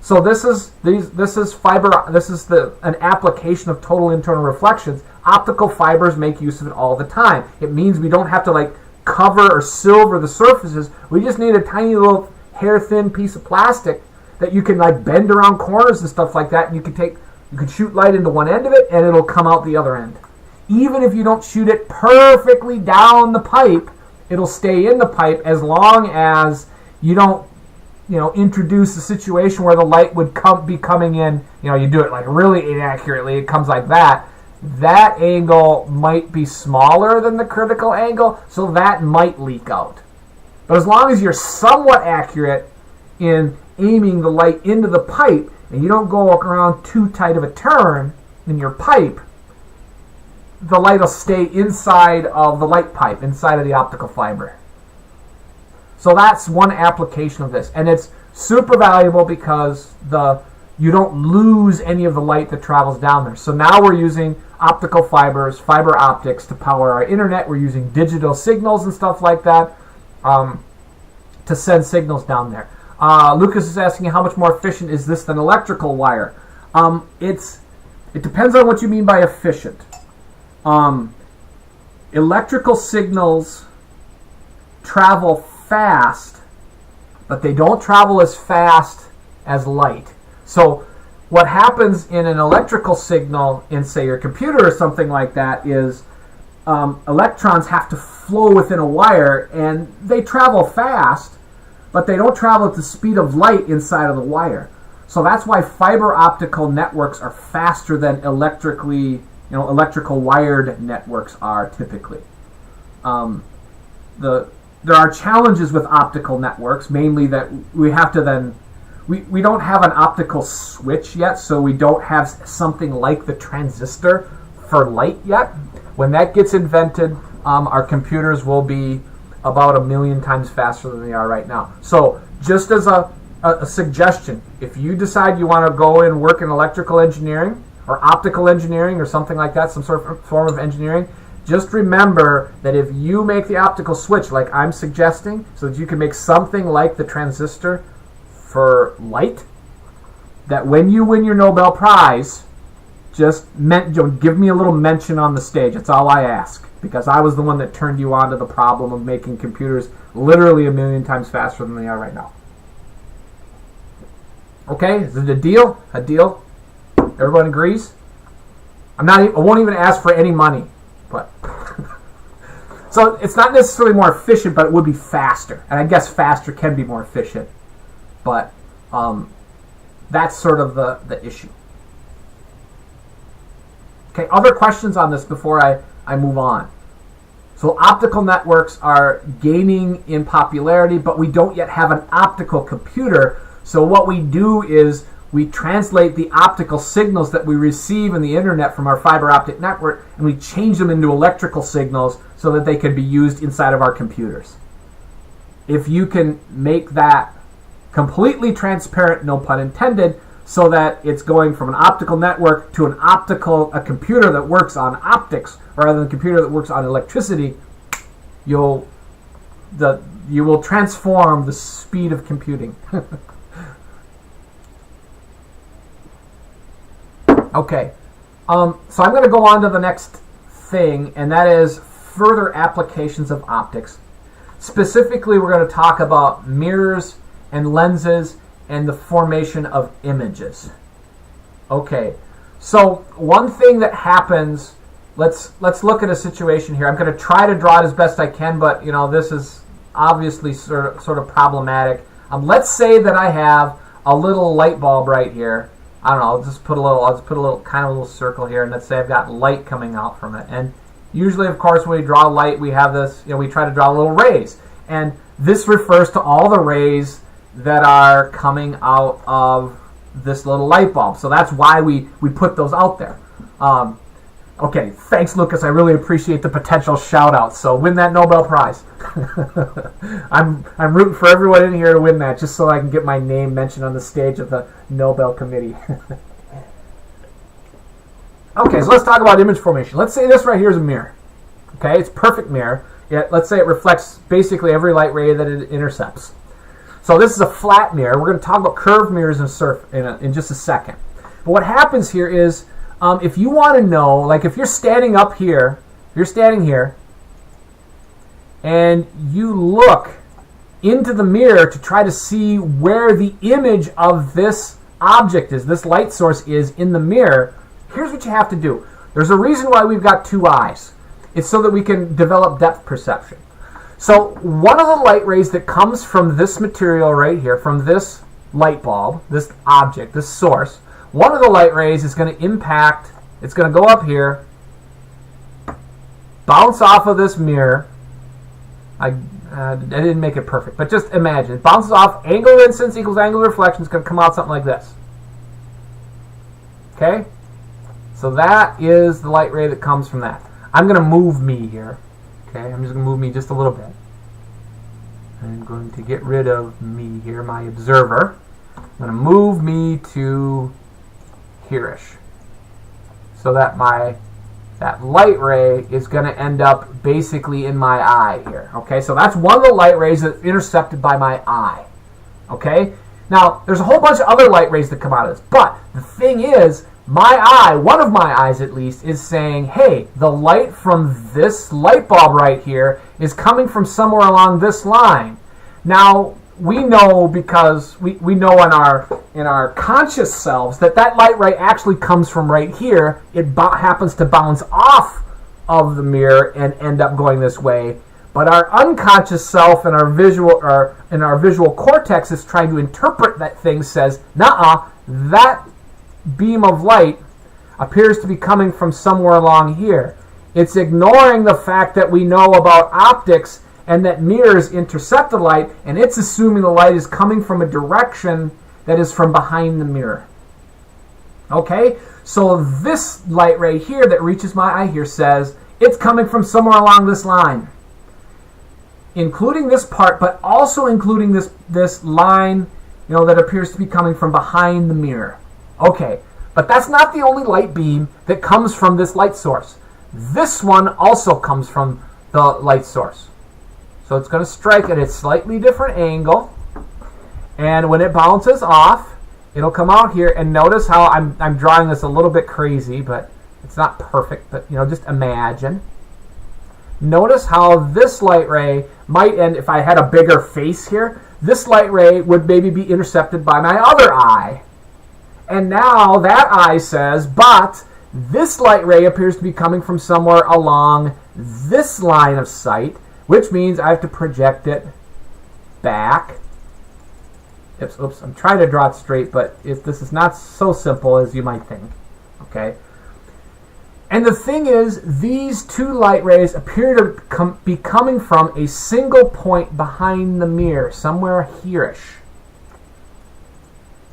So this is an application of total internal reflections. Optical fibers make use of it all the time. It means we don't have to cover or silver the surfaces. We just need a tiny little hair thin piece of plastic that you can bend around corners and stuff like that, and you can shoot light into one end of it and it'll come out the other end. Even if you don't shoot it perfectly down the pipe, it'll stay in the pipe as long as you don't introduce a situation where the light would be coming in, you do it really inaccurately, it comes like that. That angle might be smaller than the critical angle, so that might leak out. But as long as you're somewhat accurate in aiming the light into the pipe, and you don't go around too tight of a turn in your pipe, the light will stay inside of the light pipe, inside of the optical fiber. So that's one application of this. And it's super valuable because you don't lose any of the light that travels down there. So now we're using optical fibers, fiber optics to power our internet. We're using digital signals and stuff like that to send signals down there. Lucas is asking, how much more efficient is this than electrical wire? It depends on what you mean by efficient. Electrical signals travel fast, but they don't travel as fast as light. So what happens in an electrical signal in, say, your computer or something like that is electrons have to flow within a wire, and they travel fast, but they don't travel at the speed of light inside of the wire. So that's why fiber optical networks are faster than electrical wired networks are typically. There are challenges with optical networks, mainly that we have to then, we don't have an optical switch yet, so we don't have something like the transistor for light yet. When that gets invented, our computers will be about 1,000,000 times faster than they are right now. So just as a suggestion, if you decide you want to go and work in electrical engineering or optical engineering or something like that, some sort of form of engineering, just remember that if you make the optical switch like I'm suggesting, so that you can make something like the transistor for light, that when you win your Nobel Prize, just give me a little mention on the stage. That's all I ask, because I was the one that turned you on to the problem of making computers literally 1,000,000 times faster than they are right now. Okay, is it a deal? A deal? Everyone agrees? I won't even ask for any money, but so it's not necessarily more efficient, but it would be faster, and I guess faster can be more efficient, but that's sort of the issue. Okay, other questions on this before I move on? So optical networks are gaining in popularity, but we don't yet have an optical computer. So what we do is we translate the optical signals that we receive in the internet from our fiber optic network, and we change them into electrical signals so that they can be used inside of our computers. If you can make that completely transparent, no pun intended, so that it's going from an optical network to a computer that works on optics rather than a computer that works on electricity, the you will transform the speed of computing. Okay, so I'm going to go on to the next thing, and that is further applications of optics. Specifically, we're going to talk about mirrors and lenses and the formation of images. Okay, so one thing that happens, let's look at a situation here. I'm going to try to draw it as best I can, but this is obviously sort of problematic. Let's say that I have a little light bulb right here. I don't know. I'll just put a little circle here, and let's say I've got light coming out from it. And usually, of course, when we draw light, we have this. We try to draw little rays, and this refers to all the rays that are coming out of this little light bulb. So that's why we put those out there. Okay, thanks, Lucas. I really appreciate the potential shout-out. So win that Nobel Prize. I'm rooting for everyone in here to win that, just so I can get my name mentioned on the stage of the Nobel Committee. Okay, so let's talk about image formation. Let's say this right here is a mirror. Okay, it's a perfect mirror. Let's say it reflects basically every light ray that it intercepts. So this is a flat mirror. We're going to talk about curved mirrors in just a second. But what happens here is, if you want to know, like if you're standing up here, and you look into the mirror to try to see where the image of this object is, this light source is in the mirror, here's what you have to do. There's a reason why we've got two eyes. It's so that we can develop depth perception. So one of the light rays that comes from this material right here, from this light bulb, this object, this source, one of the light rays is going to impact, it's going to go up here, bounce off of this mirror. I didn't make it perfect, but just imagine. It bounces off, angle of incidence equals angle of reflection. It's going to come out something like this. Okay? So that is the light ray that comes from that. I'm going to move me here. Okay? I'm just going to move me just a little bit. I'm going to get rid of me here, my observer. I'm going to move me to here-ish, so that that light ray is going to end up basically in my eye here. Okay, so that's one of the light rays that's intercepted by my eye. Okay, now there's a whole bunch of other light rays that come out of this, but the thing is, my eye, one of my eyes at least, is saying, hey, the light from this light bulb right here is coming from somewhere along this line. Now, we know, because we know in our conscious selves that light ray actually comes from right here. It happens to bounce off of the mirror and end up going this way. But our unconscious self and our visual cortex is trying to interpret that thing, says, nuh-uh, that beam of light appears to be coming from somewhere along here. It's ignoring the fact that we know about optics and that mirrors intercept the light, and it's assuming the light is coming from a direction that is from behind the mirror. Okay? So this light ray here that reaches my eye here says it's coming from somewhere along this line, including this part, but also including this line, that appears to be coming from behind the mirror. Okay, but that's not the only light beam that comes from this light source. This one also comes from the light source. So it's going to strike at a slightly different angle, and when it bounces off, it'll come out here. And notice how I'm drawing this a little bit crazy, but it's not perfect. But just imagine. Notice how this light ray might end. If I had a bigger face here, this light ray would maybe be intercepted by my other eye. And now that eye says, but this light ray appears to be coming from somewhere along this line of sight, which means I have to project it back. Oops, I'm trying to draw it straight, but if this is not so simple as you might think. Okay? And the thing is, these two light rays appear to be coming from a single point behind the mirror, somewhere here-ish.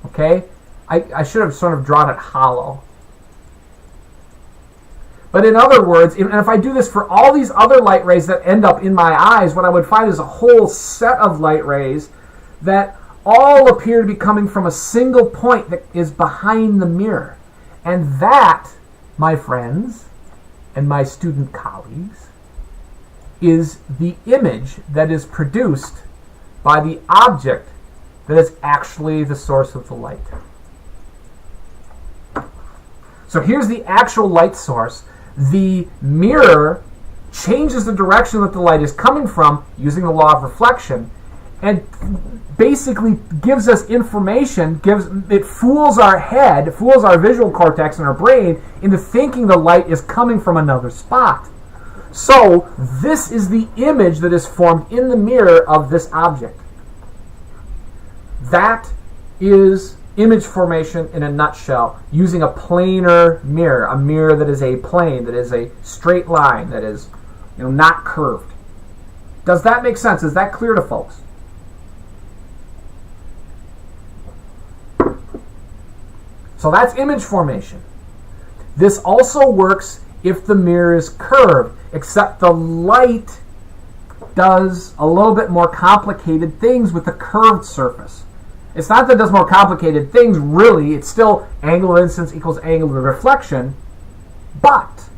Okay? I should have sort of drawn it hollow. But in other words, and if I do this for all these other light rays that end up in my eyes, what I would find is a whole set of light rays that all appear to be coming from a single point that is behind the mirror. And that, my friends and my student colleagues, is the image that is produced by the object that is actually the source of the light. So here's the actual light source. The mirror changes the direction that the light is coming from using the law of reflection, and basically gives us information, it fools our head, fools our visual cortex and our brain into thinking the light is coming from another spot. So this is the image that is formed in the mirror of this object. That is image formation in a nutshell, using a planar mirror, a mirror that is a plane, that is a straight line, that is, not curved. Does that make sense? Is that clear to folks? So that's image formation. This also works if the mirror is curved, except the light does a little bit more complicated things with the curved surface. It's not that it does more complicated things, really. It's still angle of incidence equals angle of reflection, but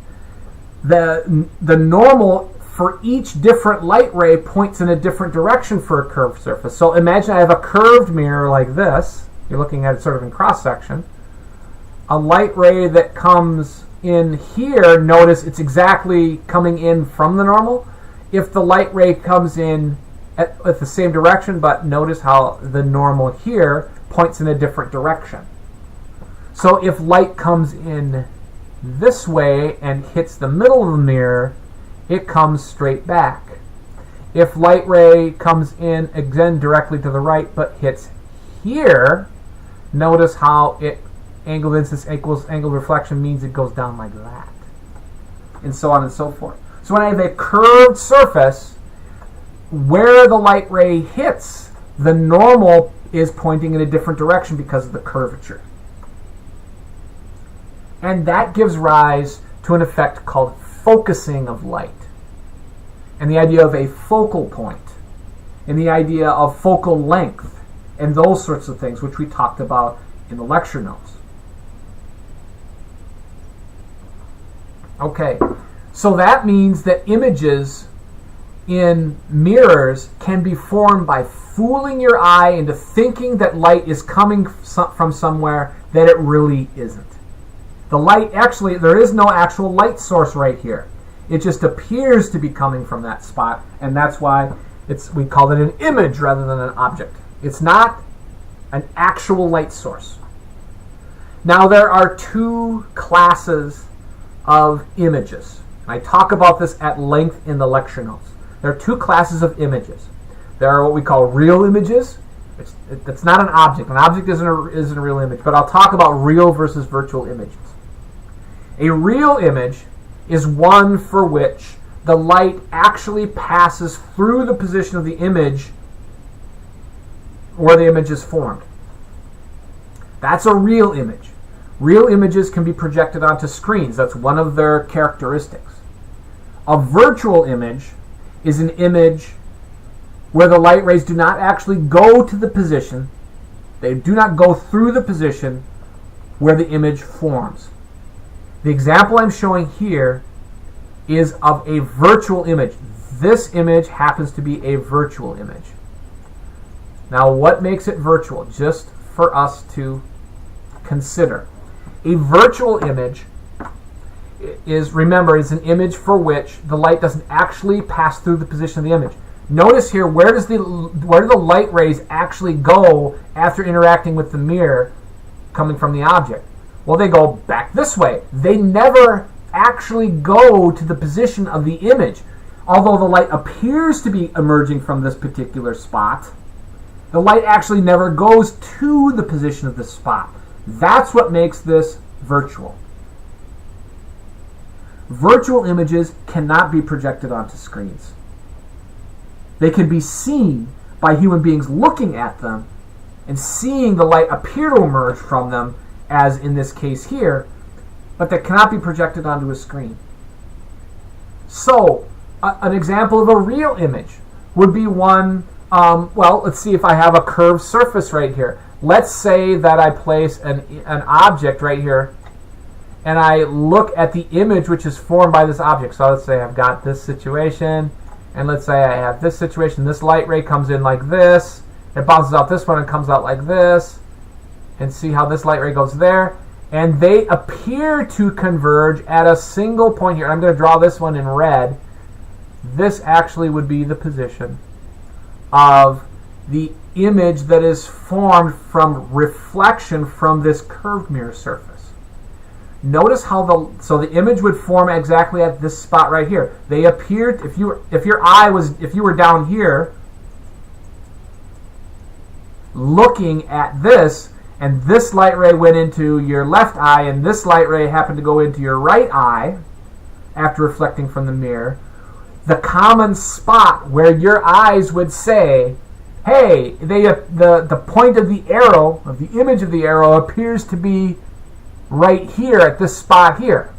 the normal for each different light ray points in a different direction for a curved surface. So imagine I have a curved mirror like this. You're looking at it sort of in cross-section. A light ray that comes in here, notice it's exactly coming in from the normal. If the light ray comes in at the same direction, but notice how the normal here points in a different direction. So if light comes in this way and hits the middle of the mirror, it comes straight back. If light ray comes in again directly to the right but hits here, notice how angle of incidence equals angle of reflection means it goes down like that, and so on and so forth. So when I have a curved surface, where the light ray hits, the normal is pointing in a different direction because of the curvature. And that gives rise to an effect called focusing of light, and the idea of a focal point, and the idea of focal length, and those sorts of things, which we talked about in the lecture notes. Okay, so that means that images in mirrors can be formed by fooling your eye into thinking that light is coming from somewhere that it really isn't. The light, actually, there is no actual light source right here. It just appears to be coming from that spot, and that's why we call it an image rather than an object. It's not an actual light source. Now, there are two classes of images. I talk about this at length in the lecture notes. There are two classes of images. There are what we call real images. It's not an object. An object isn't a real image, but I'll talk about real versus virtual images. A real image is one for which the light actually passes through the position of the image where the image is formed. That's a real image. Real images can be projected onto screens. That's one of their characteristics. A virtual image is an image where the light rays do not actually go to the position, they do not go through the position where the image forms. The example I'm showing here is of a virtual image. This image happens to be a virtual image. Now, what makes it virtual? Just for us to consider. A virtual image is an image for which the light doesn't actually pass through the position of the image. Notice here, where do the light rays actually go after interacting with the mirror coming from the object? Well, they go back this way. They never actually go to the position of the image. Although the light appears to be emerging from this particular spot, the light actually never goes to the position of this spot. That's what makes this virtual. Virtual images cannot be projected onto screens. They can be seen by human beings looking at them and seeing the light appear to emerge from them, as in this case here, but that cannot be projected onto a screen. So, an example of a real image would be one, let's see if I have a curved surface right here. Let's say that I place an object right here, and I look at the image which is formed by this object. So let's say I've got this situation, And let's say I have this situation, this light ray comes in like this, it bounces off this one and comes out like this, and see how this light ray goes there, and they appear to converge at a single point here. I'm going to draw this one in red. This actually would be the position of the image that is formed from reflection from this curved mirror surface. Notice how the image would form exactly at this spot right here. They appeared, if you were down here looking at this, and this light ray went into your left eye, and this light ray happened to go into your right eye after reflecting from the mirror, the common spot where your eyes would say, hey, the point of the arrow, of the image of the arrow, appears to be right here at this spot here.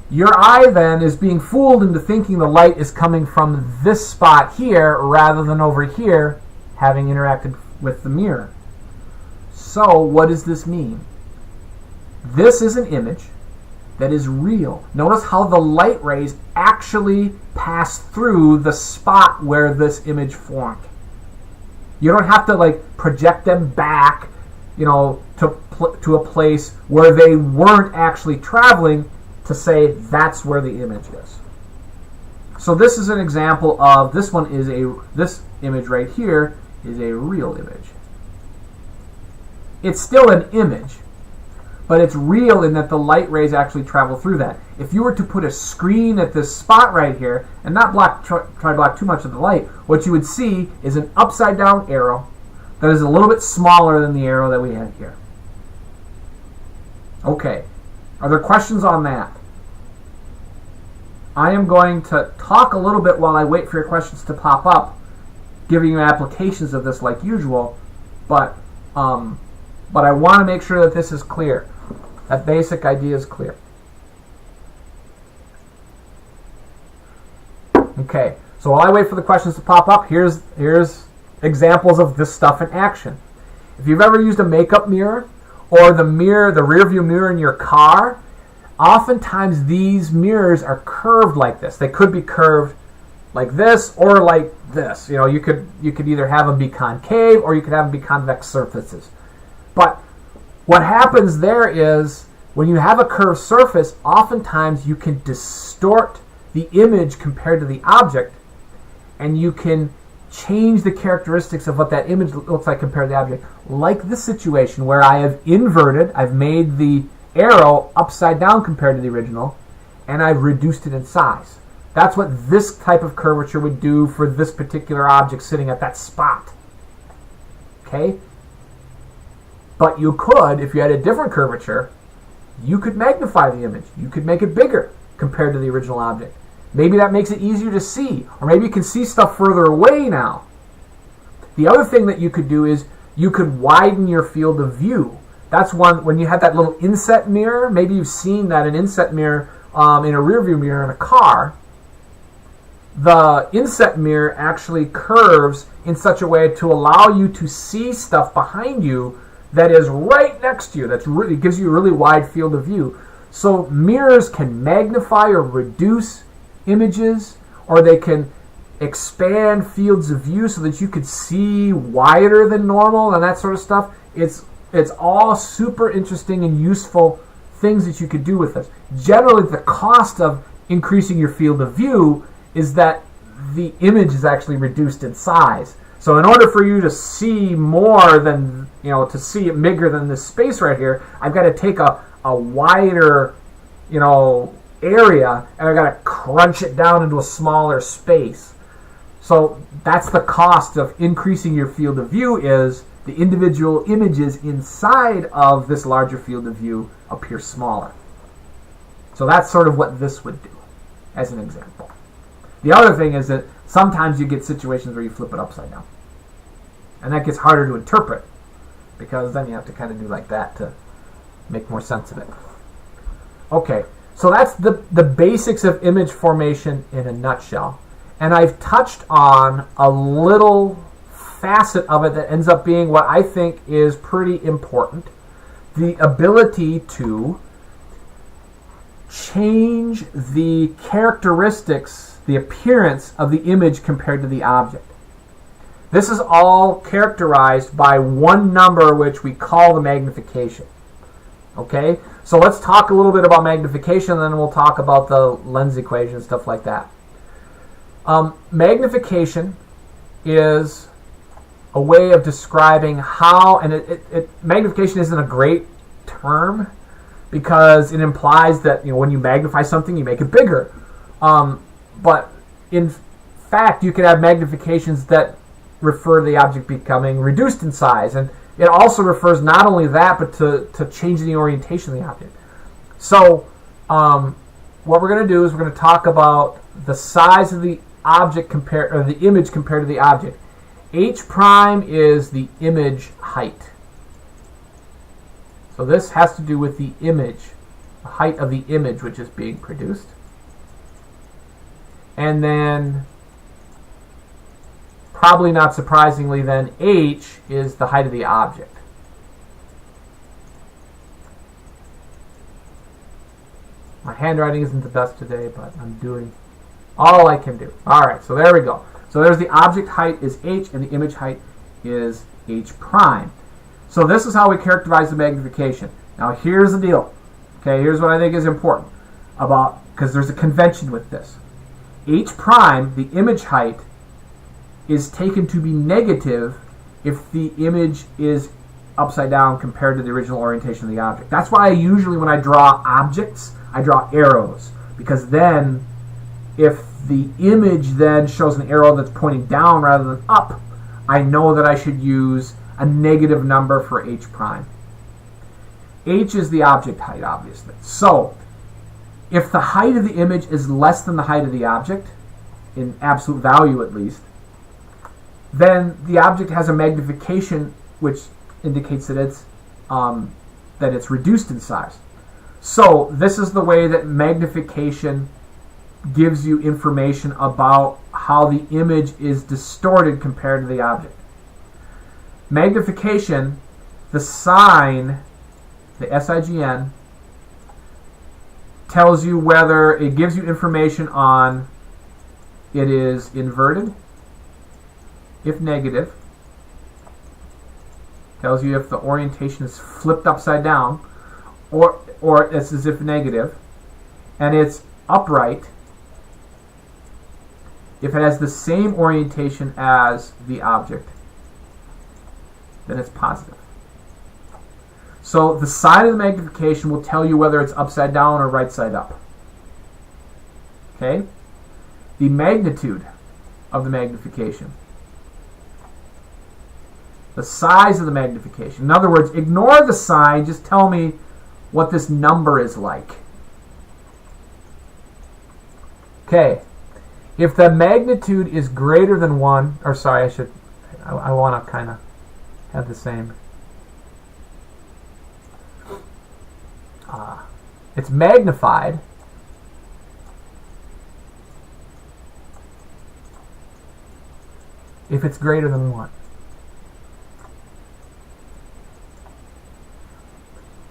Your eye then is being fooled into thinking the light is coming from this spot here rather than over here, having interacted with the mirror. So what does this mean? This is an image that is real. Notice how the light rays actually pass through the spot where this image formed. You don't have to project them back, to a place where they weren't actually traveling to say that's where the image is. So this is an example of this image right here is a real image. It's still an image, but it's real in that the light rays actually travel through that. If you were to put a screen at this spot right here and not try to block too much of the light, what you would see is an upside down arrow that is a little bit smaller than the arrow that we have here. Okay, are there questions on that? I am going to talk a little bit while I wait for your questions to pop up, giving you applications of this like usual, but I want to make sure that this is clear. That basic idea is clear. Okay, so while I wait for the questions to pop up, here's examples of this stuff in action. If you've ever used a makeup mirror or the rear view mirror in your car, oftentimes these mirrors are curved like this. They could be curved like this or like this. You could either have them be concave or you could have them be convex surfaces. But what happens there is when you have a curved surface, oftentimes you can distort the image compared to the object, and you can change the characteristics of what that image looks like compared to the object. Like this situation where I've made the arrow upside down compared to the original, and I've reduced it in size. That's what this type of curvature would do for this particular object sitting at that spot. Okay? But you could, if you had a different curvature, you could magnify the image. You could make it bigger compared to the original object. Maybe that makes it easier to see, or maybe you can see stuff further away now. The other thing that you could do is you could widen your field of view. That's one, when you have that little inset mirror, maybe you've seen that an inset mirror in a rear view mirror in a car. The inset mirror actually curves in such a way to allow you to see stuff behind you that is right next to you. It gives you a really wide field of view. So mirrors can magnify or reduce images, or they can expand fields of view so that you could see wider than normal and that sort of stuff. It's all super interesting and useful things that you could do with this. Generally, the cost of increasing your field of view is that the image is actually reduced in size. So in order for you to see more than, to see it bigger than this space right here, I've got to take a wider, area, and I've got to crunch it down into a smaller space. So that's the cost of increasing your field of view, is the individual images inside of this larger field of view appear smaller. So that's sort of what this would do, as an example. The other thing is that sometimes you get situations where you flip it upside down. And that gets harder to interpret, because then you have to kind of do like that to make more sense of it. Okay, so that's the basics of image formation in a nutshell. And I've touched on a little facet of it that ends up being what I think is pretty important. The ability to change the characteristics, the appearance of the image compared to the object. This is all characterized by one number which we call the magnification. Okay, so let's talk a little bit about magnification, and then we'll talk about the lens equation, stuff like that. Magnification is a way of describing how, and magnification isn't a great term because it implies that when you magnify something, you make it bigger. But in fact, you can have magnifications that refer to the object becoming reduced in size, and it also refers not only that, but to changing the orientation of the object. So what we're going to do is we're going to talk about the size of the object or the image compared to the object. H prime is the image height. So this has to do with the image, the height of the image which is being produced. And then, probably not surprisingly then, H is the height of the object. My handwriting isn't the best today, but I'm doing all I can do. Alright, so there we go. So there's the object height is H, and the image height is H prime. So this is how we characterize the magnification. Now here's the deal. Okay, here's what I think is important because there's a convention with this. H prime, the image height, is taken to be negative if the image is upside down compared to the original orientation of the object. That's why I usually, when I draw objects, I draw arrows, because then if the image then shows an arrow that's pointing down rather than up, I know that I should use a negative number for H prime. H is the object height, obviously. So if the height of the image is less than the height of the object, in absolute value at least, then the object has a magnification which indicates that it's reduced in size. So this is the way that magnification gives you information about how the image is distorted compared to the object. Magnification, the sign, the SIGN, tells you whether it gives you information on it is inverted, if negative, tells you if the orientation is flipped upside down, or it's as if negative, and it's upright if it has the same orientation as the object, then it's positive. So the sign of the magnification will tell you whether it's upside down or right side up. Okay? The magnitude of the magnification. The size of the magnification. In other words, ignore the sign, just tell me what this number is like. Okay. If the magnitude is greater than 1, or sorry, I want to kind of have the same. It's magnified if it's greater than 1.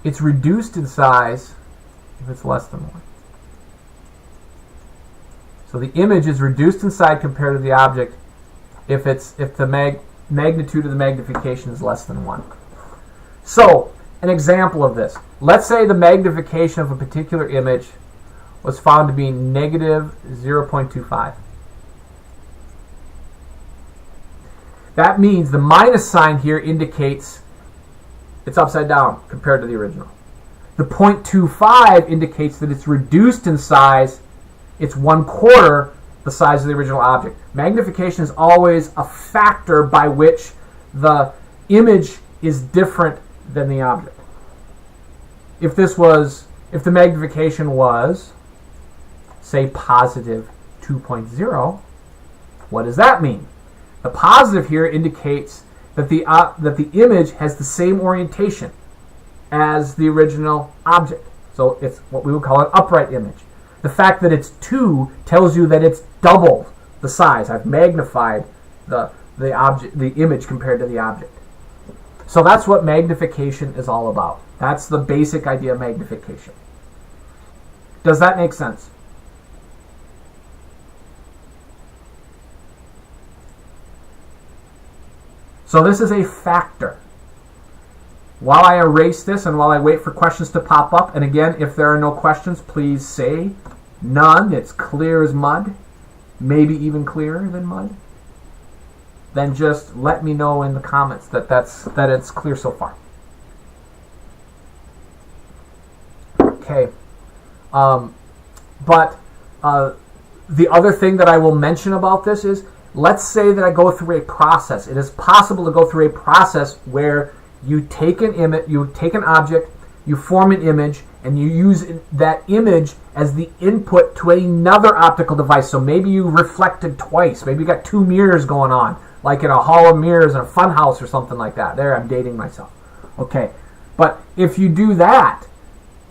It's reduced in size if it's less than 1. So the image is reduced in size compared to the object if the magnitude of the magnification is less than 1. So, an example of this. Let's say the magnification of a particular image was found to be negative 0.25. That means the minus sign here indicates it's upside down compared to the original. The 0.25 indicates that it's reduced in size. It's 1/4 the size of the original object. Magnification is always a factor by which the image is different than the object. If the magnification was, say, positive 2.0, what does that mean? The positive here indicates that the image has the same orientation as the original object. So it's what we would call an upright image. The fact that it's 2 tells you that it's double the size. I've magnified the image compared to the object. So that's what magnification is all about. That's the basic idea of magnification. Does that make sense? So this is a factor. While I erase this and while I wait for questions to pop up, and again, if there are no questions, please say none. It's clear as mud, maybe even clearer than mud. Then just let me know in the comments that it's clear so far. Okay. But the other thing that I will mention about this is, let's say that I go through a process. It is possible to go through a process where you take an image, you take an object, you form an image, and you use that image as the input to another optical device. So maybe you reflected twice. Maybe you got two mirrors going on, like in a hall of mirrors in a fun house or something like that. There, I'm dating myself. Okay, but if you do that,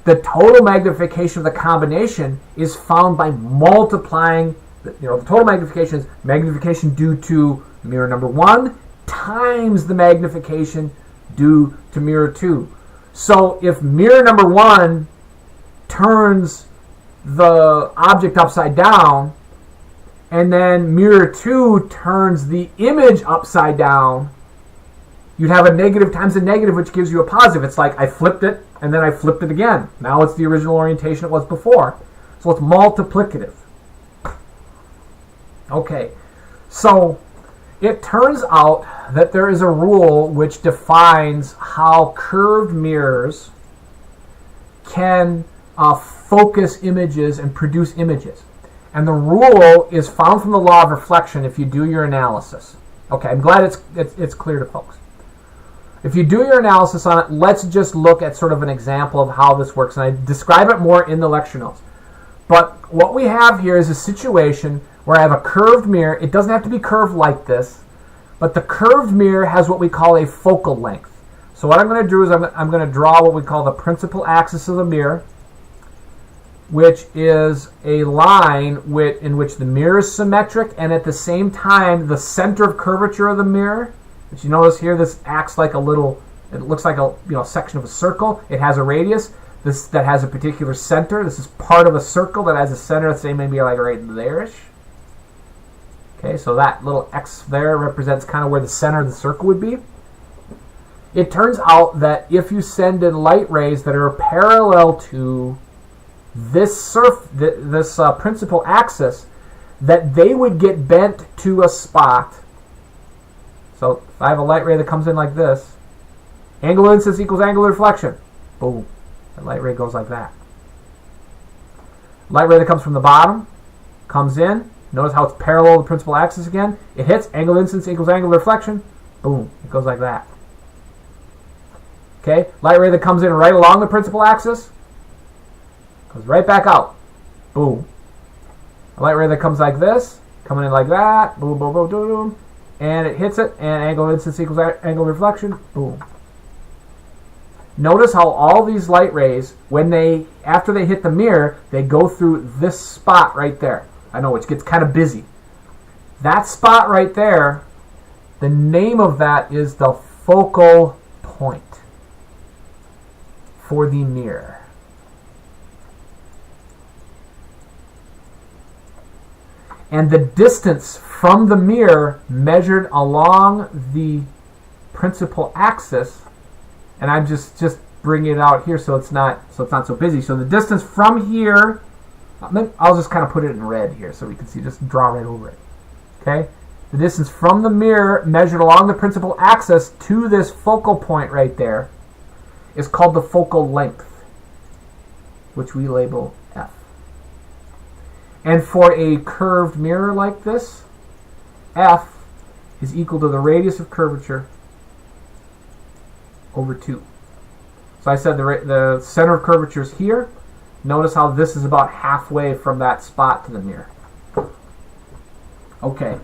the total magnification of the combination is found by multiplying. The total magnification is magnification due to mirror number 1 times the magnification due to mirror 2. So if mirror number 1 turns the object upside down, and then mirror 2 turns the image upside down, you'd have a negative times a negative, which gives you a positive. It's like I flipped it, and then I flipped it again. Now it's the original orientation it was before. So it's multiplicative. Okay, so it turns out that there is a rule which defines how curved mirrors can focus images and produce images. And the rule is found from the law of reflection if you do your analysis. Okay, I'm glad it's clear to folks. If you do your analysis on it, let's just look at sort of an example of how this works. And I describe it more in the lecture notes. But what we have here is a situation where I have a curved mirror. It doesn't have to be curved like this, but the curved mirror has what we call a focal length. So what I'm going to do is I'm going to draw what we call the principal axis of the mirror, which is a line in which the mirror is symmetric, and at the same time the center of curvature of the mirror, which you notice here, this acts like a little, it looks like a section of a circle. It has a radius that has a particular center. This is part of a circle that has a center, let's say maybe like right there-ish. Okay, so that little X there represents kind of where the center of the circle would be. It turns out that if you send in light rays that are parallel to this principal axis, that they would get bent to a spot. So if I have a light ray that comes in like this, angular incidence equals angular reflection. Boom. The light ray goes like that. Light ray that comes from the bottom comes in. Notice how it's parallel to the principal axis again. It hits, angular incidence equals angular reflection. Boom. It goes like that. Okay, light ray that comes in right along the principal axis goes right back out. Boom. A light ray that comes like this, coming in like that. Boom, boom, boom, boom, boom. And it hits it, and angular incidence equals angular reflection. Boom. Notice how all these light rays, after they hit the mirror, they go through this spot right there. I know, it gets kind of busy. That spot right there, the name of that is the focal point for the mirror. And the distance from the mirror measured along the principal axis, and I'm just bringing it out here so it's not so busy. So the distance from here, I'll just kind of put it in red here so we can see, just draw right over it. Okay? The distance from the mirror measured along the principal axis to this focal point right there is called the focal length, which we label F. And for a curved mirror like this, F is equal to the radius of curvature over 2. So I said the center of curvature is here. Notice how this is about halfway from that spot to the mirror. Okay.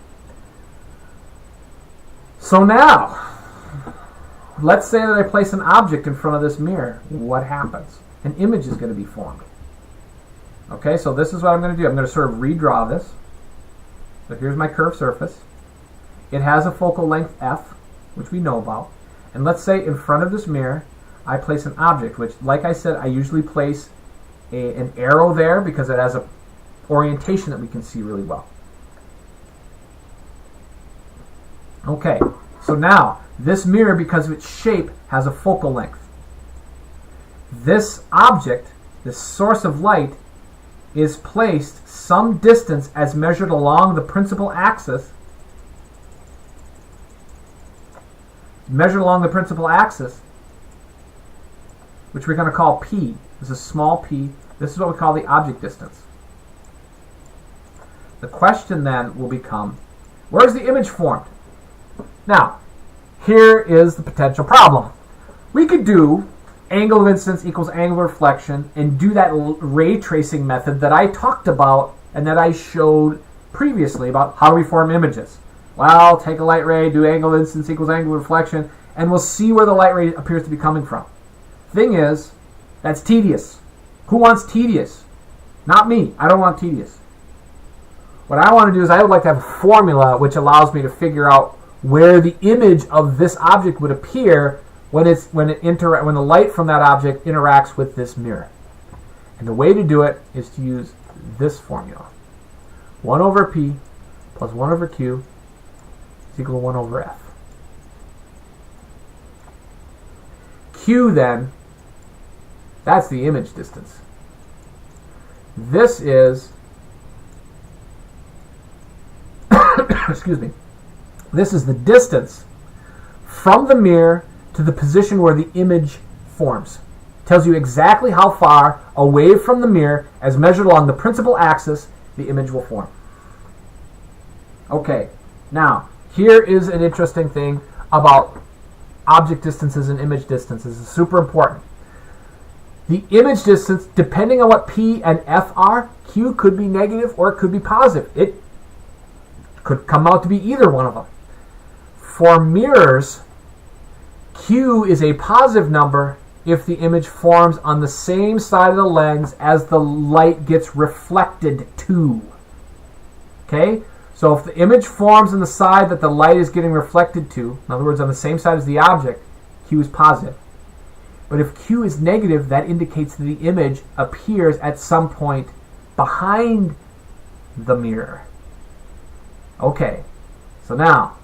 So now, let's say that I place an object in front of this mirror. What happens? An image is going to be formed. Okay, so this is what I'm going to do. I'm going to sort of redraw this. So here's my curved surface. It has a focal length F, which we know about. And let's say in front of this mirror, I place an object, which, like I said, I usually place an arrow there because it has a orientation that we can see really well. Okay, so now this mirror, because of its shape, has a focal length. This object, this source of light, is placed some distance as measured along the principal axis. Which we're going to call P. This is small p. This is what we call the object distance. The question then will become, where is the image formed? Now, here is the potential problem. We could do angle of incidence equals angle of reflection and do that ray tracing method that I talked about and that I showed previously about how we form images. Well, take a light ray, do angle of incidence equals angle of reflection, and we'll see where the light ray appears to be coming from. Thing is, that's tedious. Who wants tedious? Not me. I don't want tedious. What I want to do is I would like to have a formula which allows me to figure out where the image of this object would appear when the light from that object interacts with this mirror. And the way to do it is to use this formula. 1 over P plus 1 over Q is equal to 1 over F. Q then, that's the image distance. This is, excuse me, this is the distance from the mirror to the position where the image forms. Tells you exactly how far away from the mirror, as measured along the principal axis, the image will form. Okay, now, here is an interesting thing about object distances and image distances. It's super important. The image distance, depending on what P and F are, Q could be negative or it could be positive. It could come out to be either one of them. For mirrors, Q is a positive number if the image forms on the same side of the lens as the light gets reflected to. Okay? So if the image forms on the side that the light is getting reflected to, in other words, on the same side as the object, Q is positive. But if Q is negative, that indicates that the image appears at some point behind the mirror. Okay, so now,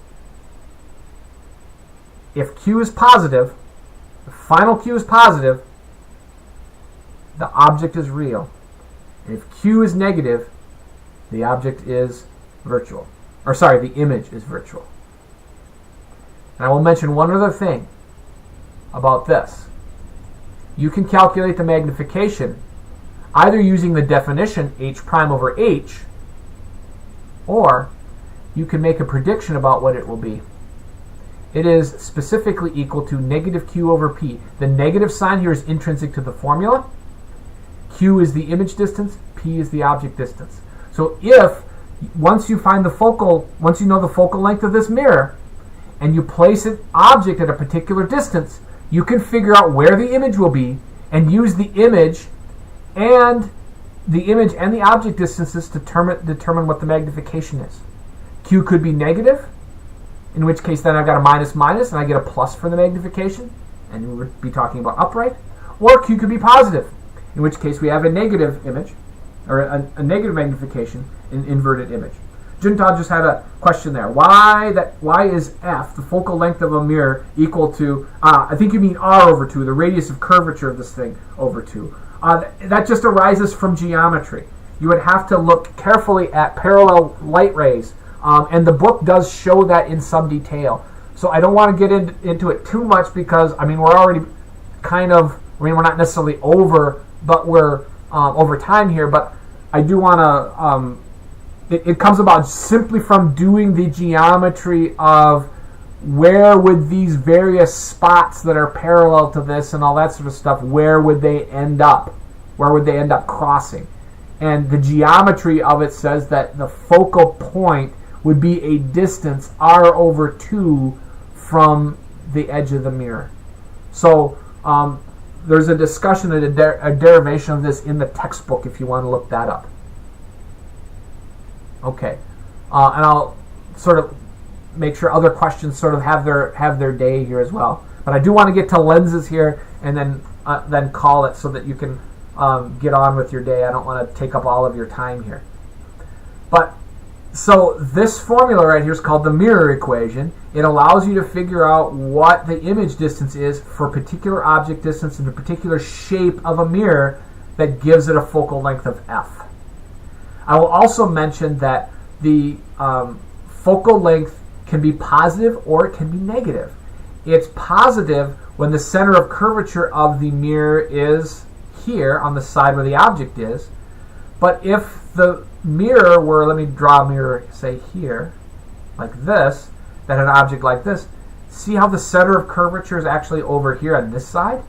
if Q is positive, the final Q is positive, the object is real. And if Q is negative, the object is virtual. Or sorry, the image is virtual. And I will mention one other thing about this. You can calculate the magnification either using the definition h prime over h, or you can make a prediction about what it will be. It is specifically equal to negative q over p. The negative sign here is intrinsic to the formula. Q is the image distance, p is the object distance. So if once you know the focal length of this mirror, and you place an object at a particular distance, you can figure out where the image will be and use the image and the object distances to determine what the magnification is. Q could be negative, in which case then I've got a minus minus and I get a plus for the magnification, and we would be talking about upright. Or Q could be positive, in which case we have a negative image, or a negative magnification in inverted image. Junta just had a question there. Why is F, the focal length of a mirror, equal to, I think you mean R over 2, the radius of curvature of this thing over 2. That just arises from geometry. You would have to look carefully at parallel light rays, and the book does show that in some detail. So I don't want to get into it too much because, we're already we're not necessarily over, but we're over time here, but I do want to, it comes about simply from doing the geometry of where would these various spots that are parallel to this and all that sort of stuff, where would they end up? Where would they end up crossing? And the geometry of it says that the focal point would be a distance r over 2 from the edge of the mirror. So there's a discussion and a derivation of this in the textbook if you want to look that up. Okay, and I'll sort of make sure other questions sort of have their day here as well. But I do want to get to lenses here and then call it so that you can get on with your day. I don't want to take up all of your time here. But so this formula right here is called the mirror equation. It allows you to figure out what the image distance is for a particular object distance in a particular shape of a mirror that gives it a focal length of f. I will also mention that the focal length can be positive or it can be negative. It's positive when the center of curvature of the mirror is here on the side where the object is. But if the mirror were, let me draw a mirror, say here, like this, that had an object like this, see how the center of curvature is actually over here on this side?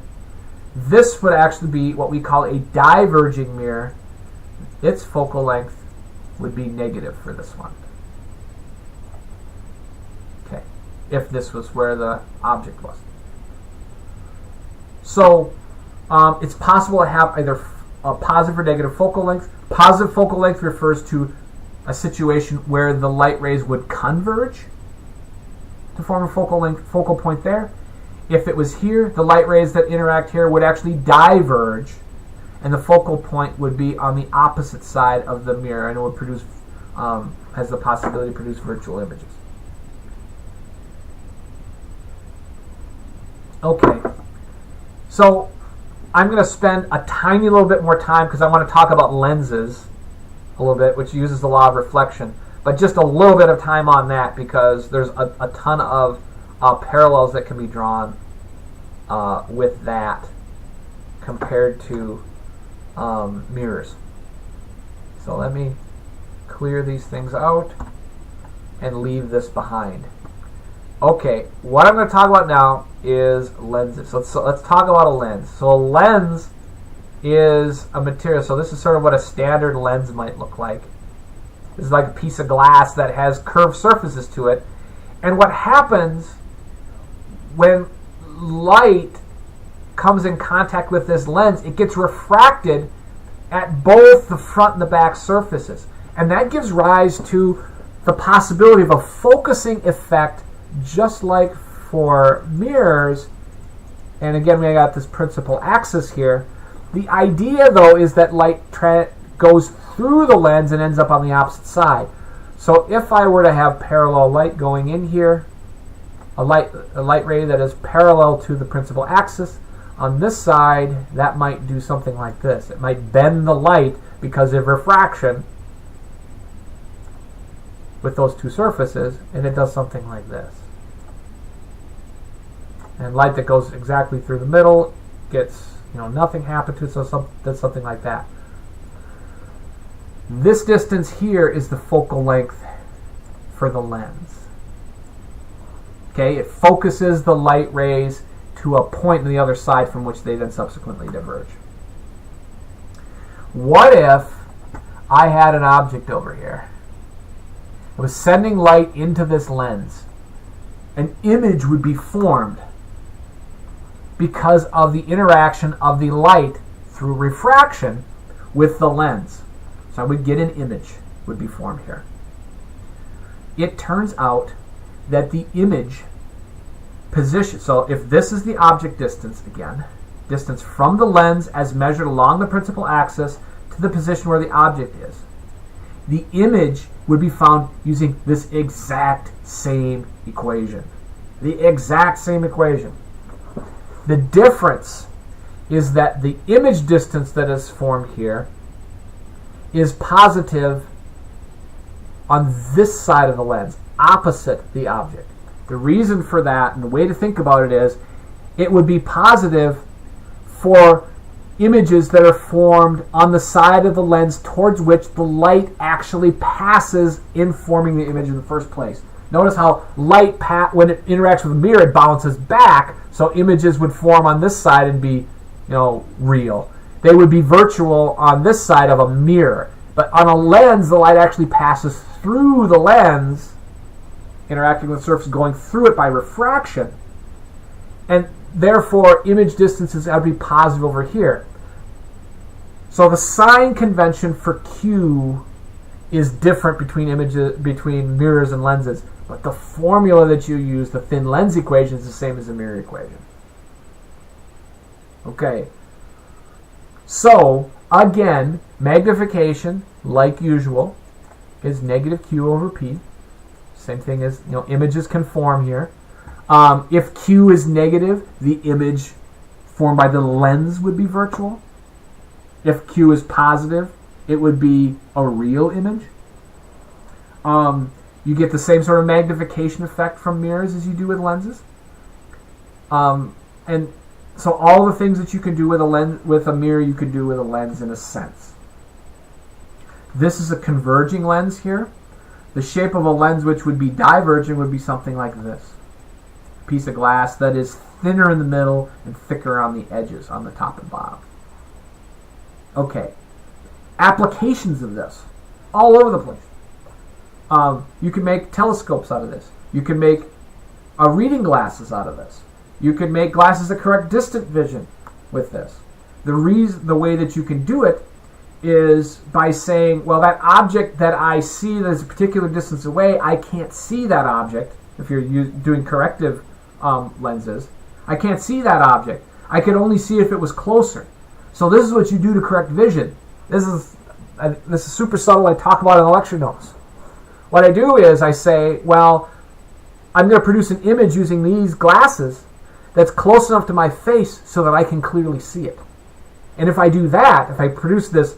This would actually be what we call a diverging mirror. Its focal length would be negative for this one. Okay, if this was where the object was. So it's possible to have either a positive or negative focal length. Positive focal length refers to a situation where the light rays would converge to form a focal point there. If it was here, the light rays that interact here would actually diverge, and the focal point would be on the opposite side of the mirror, and it would produce, has the possibility to produce virtual images. Okay, so I'm going to spend a tiny little bit more time because I want to talk about lenses a little bit, which uses the law of reflection. But just a little bit of time on that because there's a ton of parallels that can be drawn with that compared to mirrors. So let me clear these things out and leave this behind. Okay, what I'm going to talk about now is lenses. So let's talk about a lens. So a lens is a material. So this is sort of what a standard lens might look like. This is like a piece of glass that has curved surfaces to it. And what happens when light comes in contact with this lens, it gets refracted at both the front and the back surfaces. And that gives rise to the possibility of a focusing effect, just like for mirrors. And again, we got this principal axis here. The idea, though, is that light goes through the lens and ends up on the opposite side. So if I were to have parallel light going in here, a light ray that is parallel to the principal axis, on this side, that might do something like this. It might bend the light because of refraction with those two surfaces, and it does something like this. And light that goes exactly through the middle gets, nothing happened to it, so does something like that. This distance here is the focal length for the lens. Okay, it focuses the light rays to a point on the other side from which they then subsequently diverge. What if I had an object over here? It was sending light into this lens. An image would be formed because of the interaction of the light through refraction with the lens. So I would get an image would be formed here. It turns out that the image position, so if this is the object distance again, distance from the lens as measured along the principal axis to the position where the object is, the image would be found using this exact same equation. The exact same equation. The difference is that the image distance that is formed here is positive on this side of the lens, opposite the object. The reason for that, and the way to think about it is, it would be positive for images that are formed on the side of the lens towards which the light actually passes in forming the image in the first place. Notice how light, when it interacts with the mirror, it bounces back, so images would form on this side and be, real. They would be virtual on this side of a mirror. But on a lens, the light actually passes through the lens, interacting with the surface, going through it by refraction. And therefore, image distances have to be positive over here. So the sign convention for Q is different between mirrors and lenses. But the formula that you use, the thin lens equation, is the same as the mirror equation. Okay. So, again, magnification, like usual, is negative Q over P. Same thing as, images conform here. If Q is negative, the image formed by the lens would be virtual. If Q is positive, it would be a real image. You get the same sort of magnification effect from mirrors as you do with lenses. And so all the things that you can do with a mirror, you can do with a lens in a sense. This is a converging lens here. The shape of a lens which would be diverging would be something like this. A piece of glass that is thinner in the middle and thicker on the edges, on the top and bottom. Okay. Applications of this, all over the place. You can make telescopes out of this. You can make reading glasses out of this. You can make glasses that correct distant vision with this. The way that you can do it is by saying, well, that object that I see that is a particular distance away, I can't see that object. If you're doing corrective lenses, I can't see that object. I could only see if it was closer. So this is what you do to correct vision. This is super subtle. I talk about it in the lecture notes. What I do is I say, well, I'm going to produce an image using these glasses that's close enough to my face so that I can clearly see it. And if I do that, if I produce this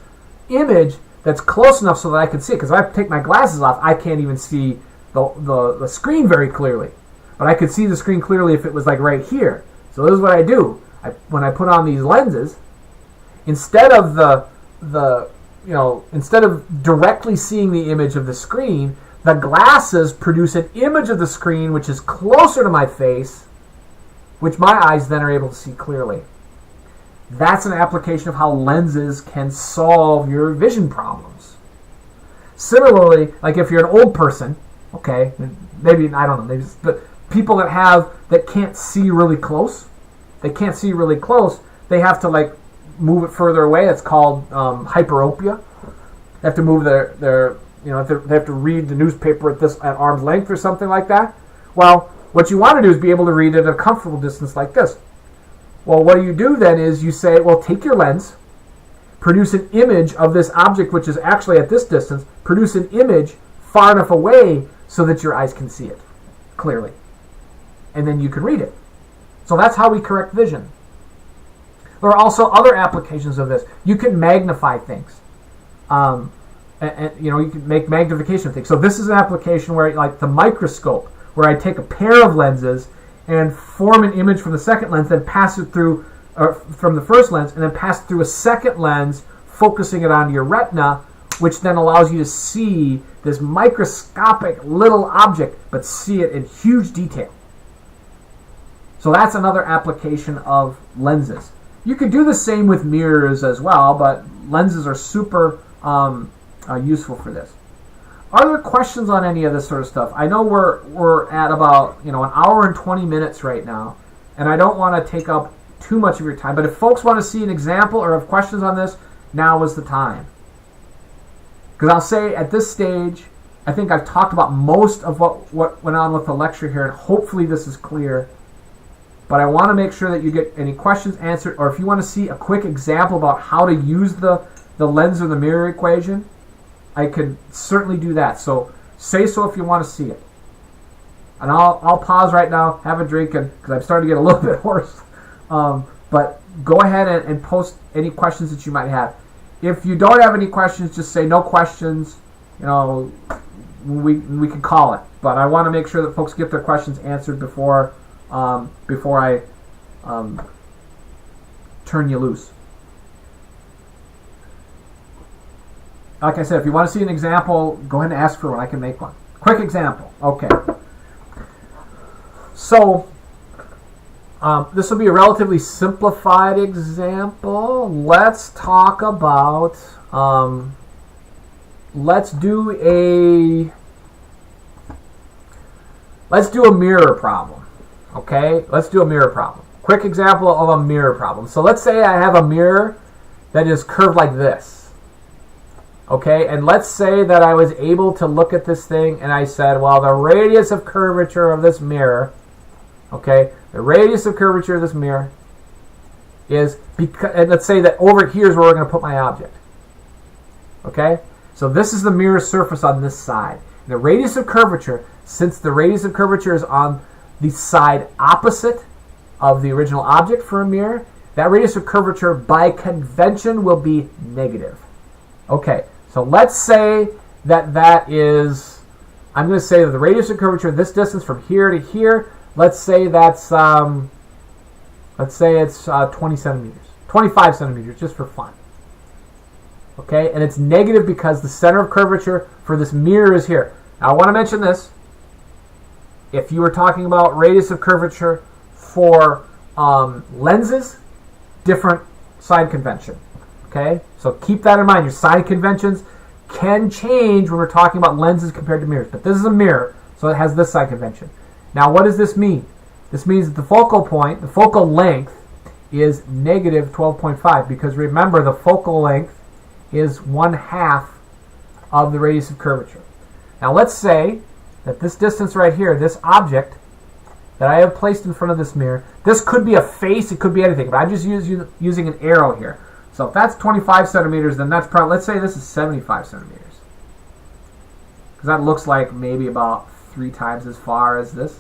image that's close enough so that I can see it, because if I take my glasses off, I can't even see the screen very clearly. But I could see the screen clearly if it was like right here. So this is what I do. When I put on these lenses, instead of instead of directly seeing the image of the screen, the glasses produce an image of the screen which is closer to my face, which my eyes then are able to see clearly. That's an application of how lenses can solve your vision problems. Similarly, like if you're an old person, okay, maybe, I don't know, maybe the people that can't see really close, they have to move it further away. It's called hyperopia. They have to move they have to read the newspaper at arm's length or something like that. Well, what you want to do is be able to read it at a comfortable distance like this. Well, what you do then is you say, well, take your lens, produce an image of this object which is actually at this distance, produce an image far enough away so that your eyes can see it clearly. And then you can read it. So that's how we correct vision. There are also other applications of this. You can magnify things. You can make magnification of things. So this is an application where, like the microscope, where I take a pair of lenses and form an image from the second lens, then pass it through, from the first lens, and then pass it through a second lens, focusing it onto your retina, which then allows you to see this microscopic little object, but see it in huge detail. So that's another application of lenses. You could do the same with mirrors as well, but lenses are super useful for this. Are there questions on any of this sort of stuff? I know we're at about an hour and 20 minutes right now, and I don't want to take up too much of your time. But if folks want to see an example or have questions on this, now is the time. Because I'll say at this stage, I think I've talked about most of what went on with the lecture here, and hopefully this is clear. But I want to make sure that you get any questions answered, or if you want to see a quick example about how to use the lens or the mirror equation, I could certainly do that. So say so if you want to see it. And I'll pause right now, have a drink, because I'm starting to get a little bit hoarse. But go ahead and post any questions that you might have. If you don't have any questions, just say no questions. We can call it. But I want to make sure that folks get their questions answered before I turn you loose. Like I said, if you want to see an example, go ahead and ask for one. I can make one. Quick example. Okay. So this will be a relatively simplified example. Let's talk about. Let's do a mirror problem. Okay, let's do a mirror problem. Quick example of a mirror problem. So let's say I have a mirror that is curved like this. Okay, and let's say that I was able to look at this thing and I said, well, the radius of curvature of this mirror, okay, the radius of curvature of this mirror is because, and let's say that over here is where we're going to put my object. Okay? So this is the mirror surface on this side. And the radius of curvature, since the radius of curvature is on the side opposite of the original object for a mirror, that radius of curvature by convention will be negative. Okay, so let's say that is, I'm going to say that the radius of curvature, this distance from here to here, let's say that's, let's say it's 20 centimeters, 25 centimeters, just for fun. Okay, and it's negative because the center of curvature for this mirror is here. Now I want to mention this. If you were talking about radius of curvature for lenses, different sign convention. Okay, so keep that in mind. Your sign conventions can change when we're talking about lenses compared to mirrors. But this is a mirror, so it has this sign convention. Now what does this mean? This means that the focal point, the focal length, is negative 12.5 because remember the focal length is 1/2 of the radius of curvature. Now let's say that this distance right here, this object that I have placed in front of this mirror, this could be a face, it could be anything, but I'm just using an arrow here. So if that's 25 centimeters, then that's probably, let's say this is 75 centimeters. Because that looks like maybe about 3 times as far as this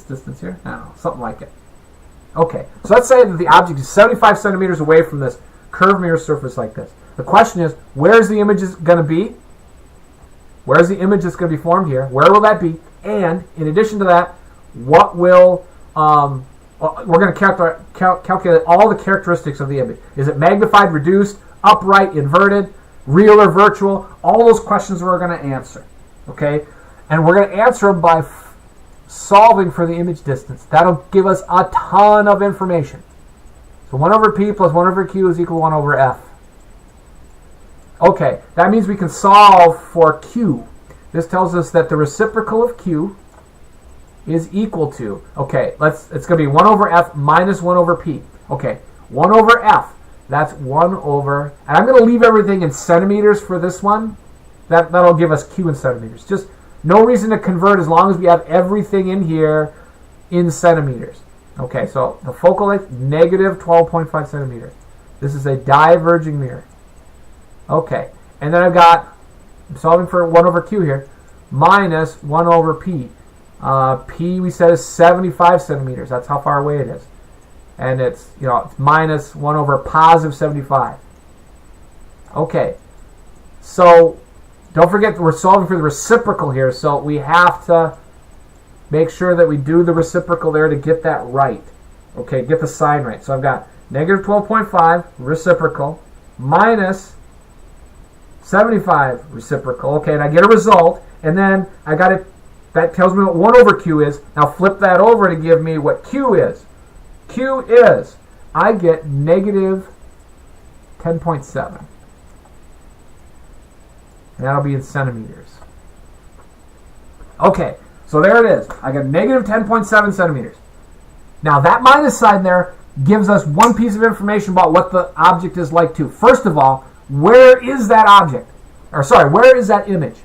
distance here. I don't know, something like it. Okay, so let's say that the object is 75 centimeters away from this curved mirror surface like this. The question is, where's the image going to be? Where's the image that's going to be formed here? Where will that be? And in addition to that, what will we're going to calculate all the characteristics of the image. Is it magnified, reduced, upright, inverted, real or virtual? All those questions we're going to answer. Okay, and we're going to answer them by solving for the image distance. That'll give us a ton of information. So 1 over p plus 1 over q is equal to 1 over f. Okay, that means we can solve for q. This tells us that the reciprocal of q is equal to, okay, it's going to be 1 over f minus 1 over p. Okay, 1 over f, that's 1 over, and I'm going to leave everything in centimeters for this one. That'll give us q in centimeters. Just no reason to convert as long as we have everything in here in centimeters. Okay, so the focal length, negative 12.5 centimeters. This is a diverging mirror. Okay, and then I'm solving for 1 over q here, minus 1 over p. P we said is 75 centimeters. That's how far away it is. And it's, it's minus 1 over positive 75. Okay, so don't forget that we're solving for the reciprocal here, so we have to make sure that we do the reciprocal there to get that right. Okay, get the sign right. So I've got negative 12.5 reciprocal minus 75 reciprocal. Okay, and I get a result, and then I got it. That tells me what 1 over q is. Now flip that over to give me what q is. Q is, I get negative 10.7. And that'll be in centimeters. Okay, so there it is. I got negative 10.7 centimeters. Now that minus sign there gives us one piece of information about what the object is like too. First of all, where is that object? Or sorry, where is that image?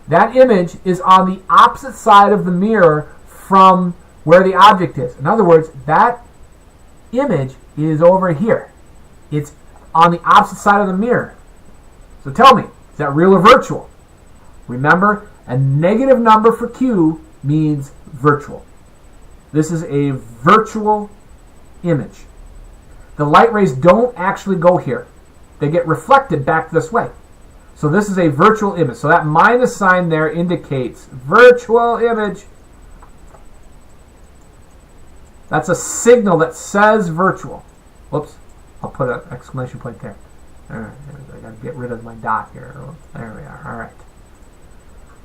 That image is on the opposite side of the mirror from where the object is. In other words, that image is over here. It's on the opposite side of the mirror. So tell me, is that real or virtual? Remember, a negative number for q means virtual. This is a virtual image. The light rays don't actually go here. They get reflected back this way. So this is a virtual image. So that minus sign there indicates virtual image. That's a signal that says virtual. Whoops. I'll put an exclamation point there. All right. I got to get rid of my dot here. There we are. All right.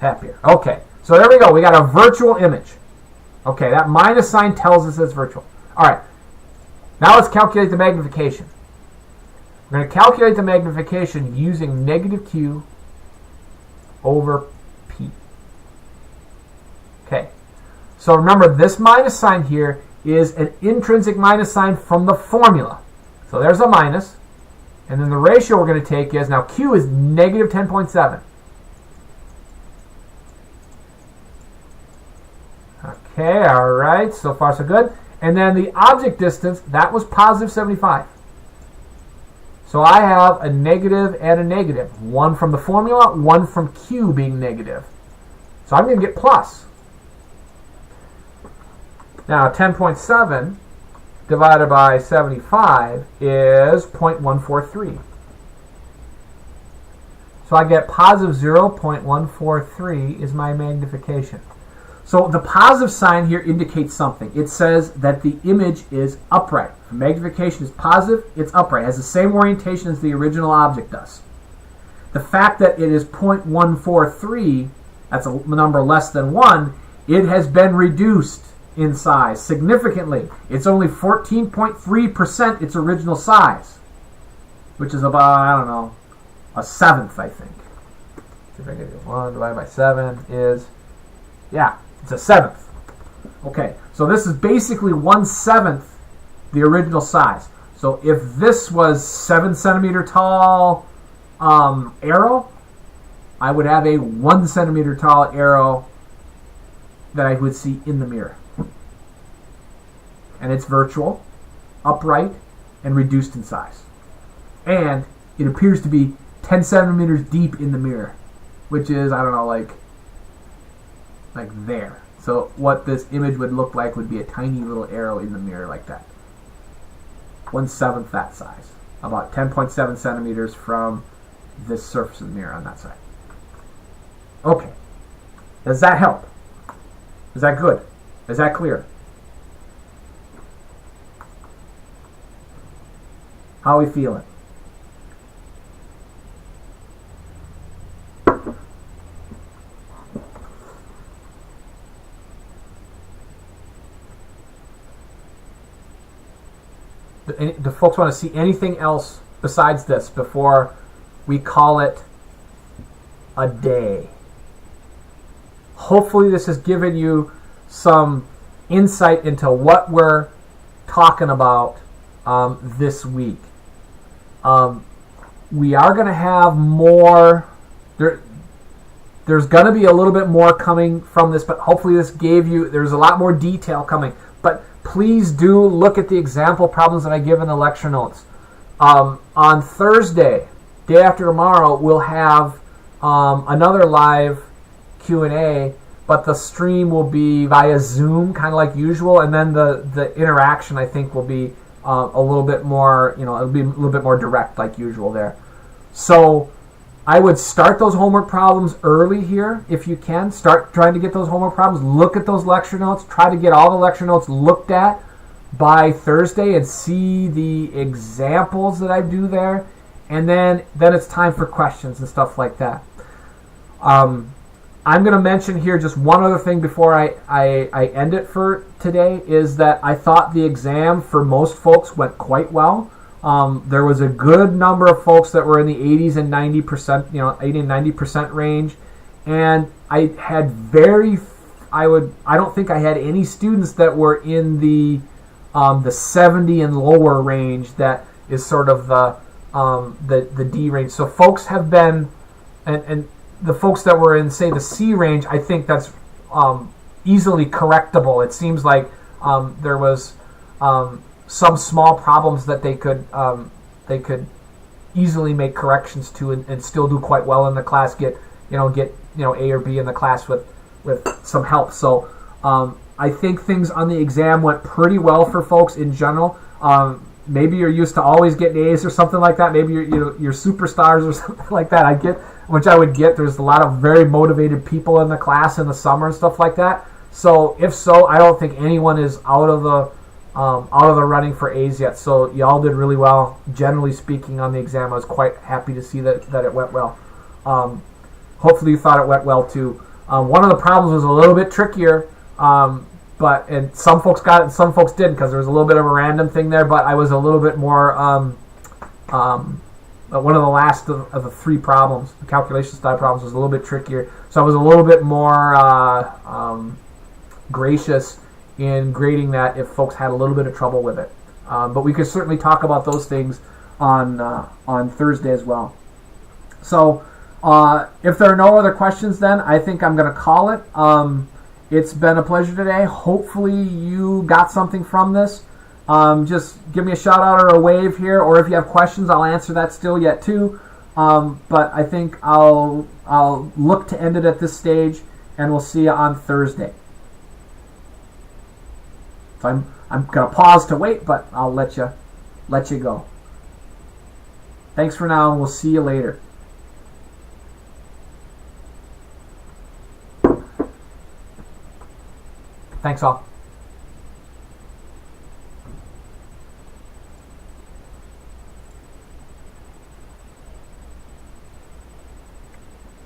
Happier. Okay. So there we go. We got a virtual image. Okay. That minus sign tells us it's virtual. All right. Now let's calculate the magnification. We're going to calculate the magnification using negative q over p. Okay, so remember this minus sign here is an intrinsic minus sign from the formula. So there's a minus, and then the ratio we're going to take is, now q is negative 10.7. Okay, all right, so far so good. And then the object distance, that was positive 75. So I have a negative and a negative. One from the formula, one from Q being negative. So I'm going to get plus. Now 10.7 divided by 75 is 0.143. So I get positive 0.143 is my magnification. So the positive sign here indicates something. It says that the image is upright. If magnification is positive, it's upright. It has the same orientation as the original object does. The fact that it is 0.143, that's a number less than 1, it has been reduced in size significantly. It's only 14.3% its original size, which is about, I don't know, a seventh, I think. See if I can do 1 divided by 7 is, yeah, it's a seventh. Okay, so this is basically 1/7 the original size. So if this was 7 centimeter tall arrow, I would have a 1 centimeter tall arrow that I would see in the mirror. And it's virtual, upright, and reduced in size. And it appears to be 10 centimeters deep in the mirror, which is, I don't know, like there. So what this image would look like would be a tiny little arrow in the mirror like that. 1/7 that size. About 10.7 centimeters from this surface of the mirror on that side. Okay. Does that help? Is that good? Is that clear? How are we feeling? Do folks want to see anything else besides this before we call it a day? Hopefully this has given you some insight into what we're talking about this week. We are going to have more. There's going to be a little bit more coming from this, but hopefully this gave you, there's a lot more detail coming. But please do look at the example problems that I give in the lecture notes. On Thursday, day after tomorrow, we'll have another live Q&A, but the stream will be via Zoom, kind of like usual, and then the interaction, I think, will be a little bit more, it'll be a little bit more direct like usual there. So I would start those homework problems early here if you can. Start trying to get those homework problems. Look at those lecture notes. Try to get all the lecture notes looked at by Thursday and see the examples that I do there. And then it's time for questions and stuff like that. I'm going to mention here just one other thing before I end it for today, is that I thought the exam for most folks went quite well. There was a good number of folks that were in the 80s and 90%, 80 and 90% range, and I had I don't think I had any students that were in the 70 and lower range. That is sort of the D range. So folks have been, and the folks that were in, say, the C range, I think that's easily correctable. It seems like there was some small problems that they could easily make corrections to and still do quite well in the class. Get A or B in the class with some help. So I think things on the exam went pretty well for folks in general. Maybe you're used to always getting A's or something like that. Maybe you're superstars or something like that. I would get. There's a lot of very motivated people in the class in the summer and stuff like that. So if so, I don't think anyone is out of the running for A's yet. So y'all did really well, generally speaking, on the exam. I was quite happy to see that it went well. Hopefully you thought it went well too. One of the problems was a little bit trickier, and some folks got it and some folks didn't, because there was a little bit of a random thing there. But I was a little bit more one of the last of the three problems, the calculation style problems, was a little bit trickier. So I was a little bit more gracious in grading that if folks had a little bit of trouble with it. But we could certainly talk about those things on Thursday as well. So if there are no other questions, then I think I'm going to call it. It's been a pleasure today. Hopefully you got something from this. Just give me a shout out or a wave here, or if you have questions, I'll answer that still yet too. But I think I'll look to end it at this stage, and we'll see you on Thursday. So I'm gonna pause to wait, but I'll let you go. Thanks for now, and we'll see you later. Thanks all.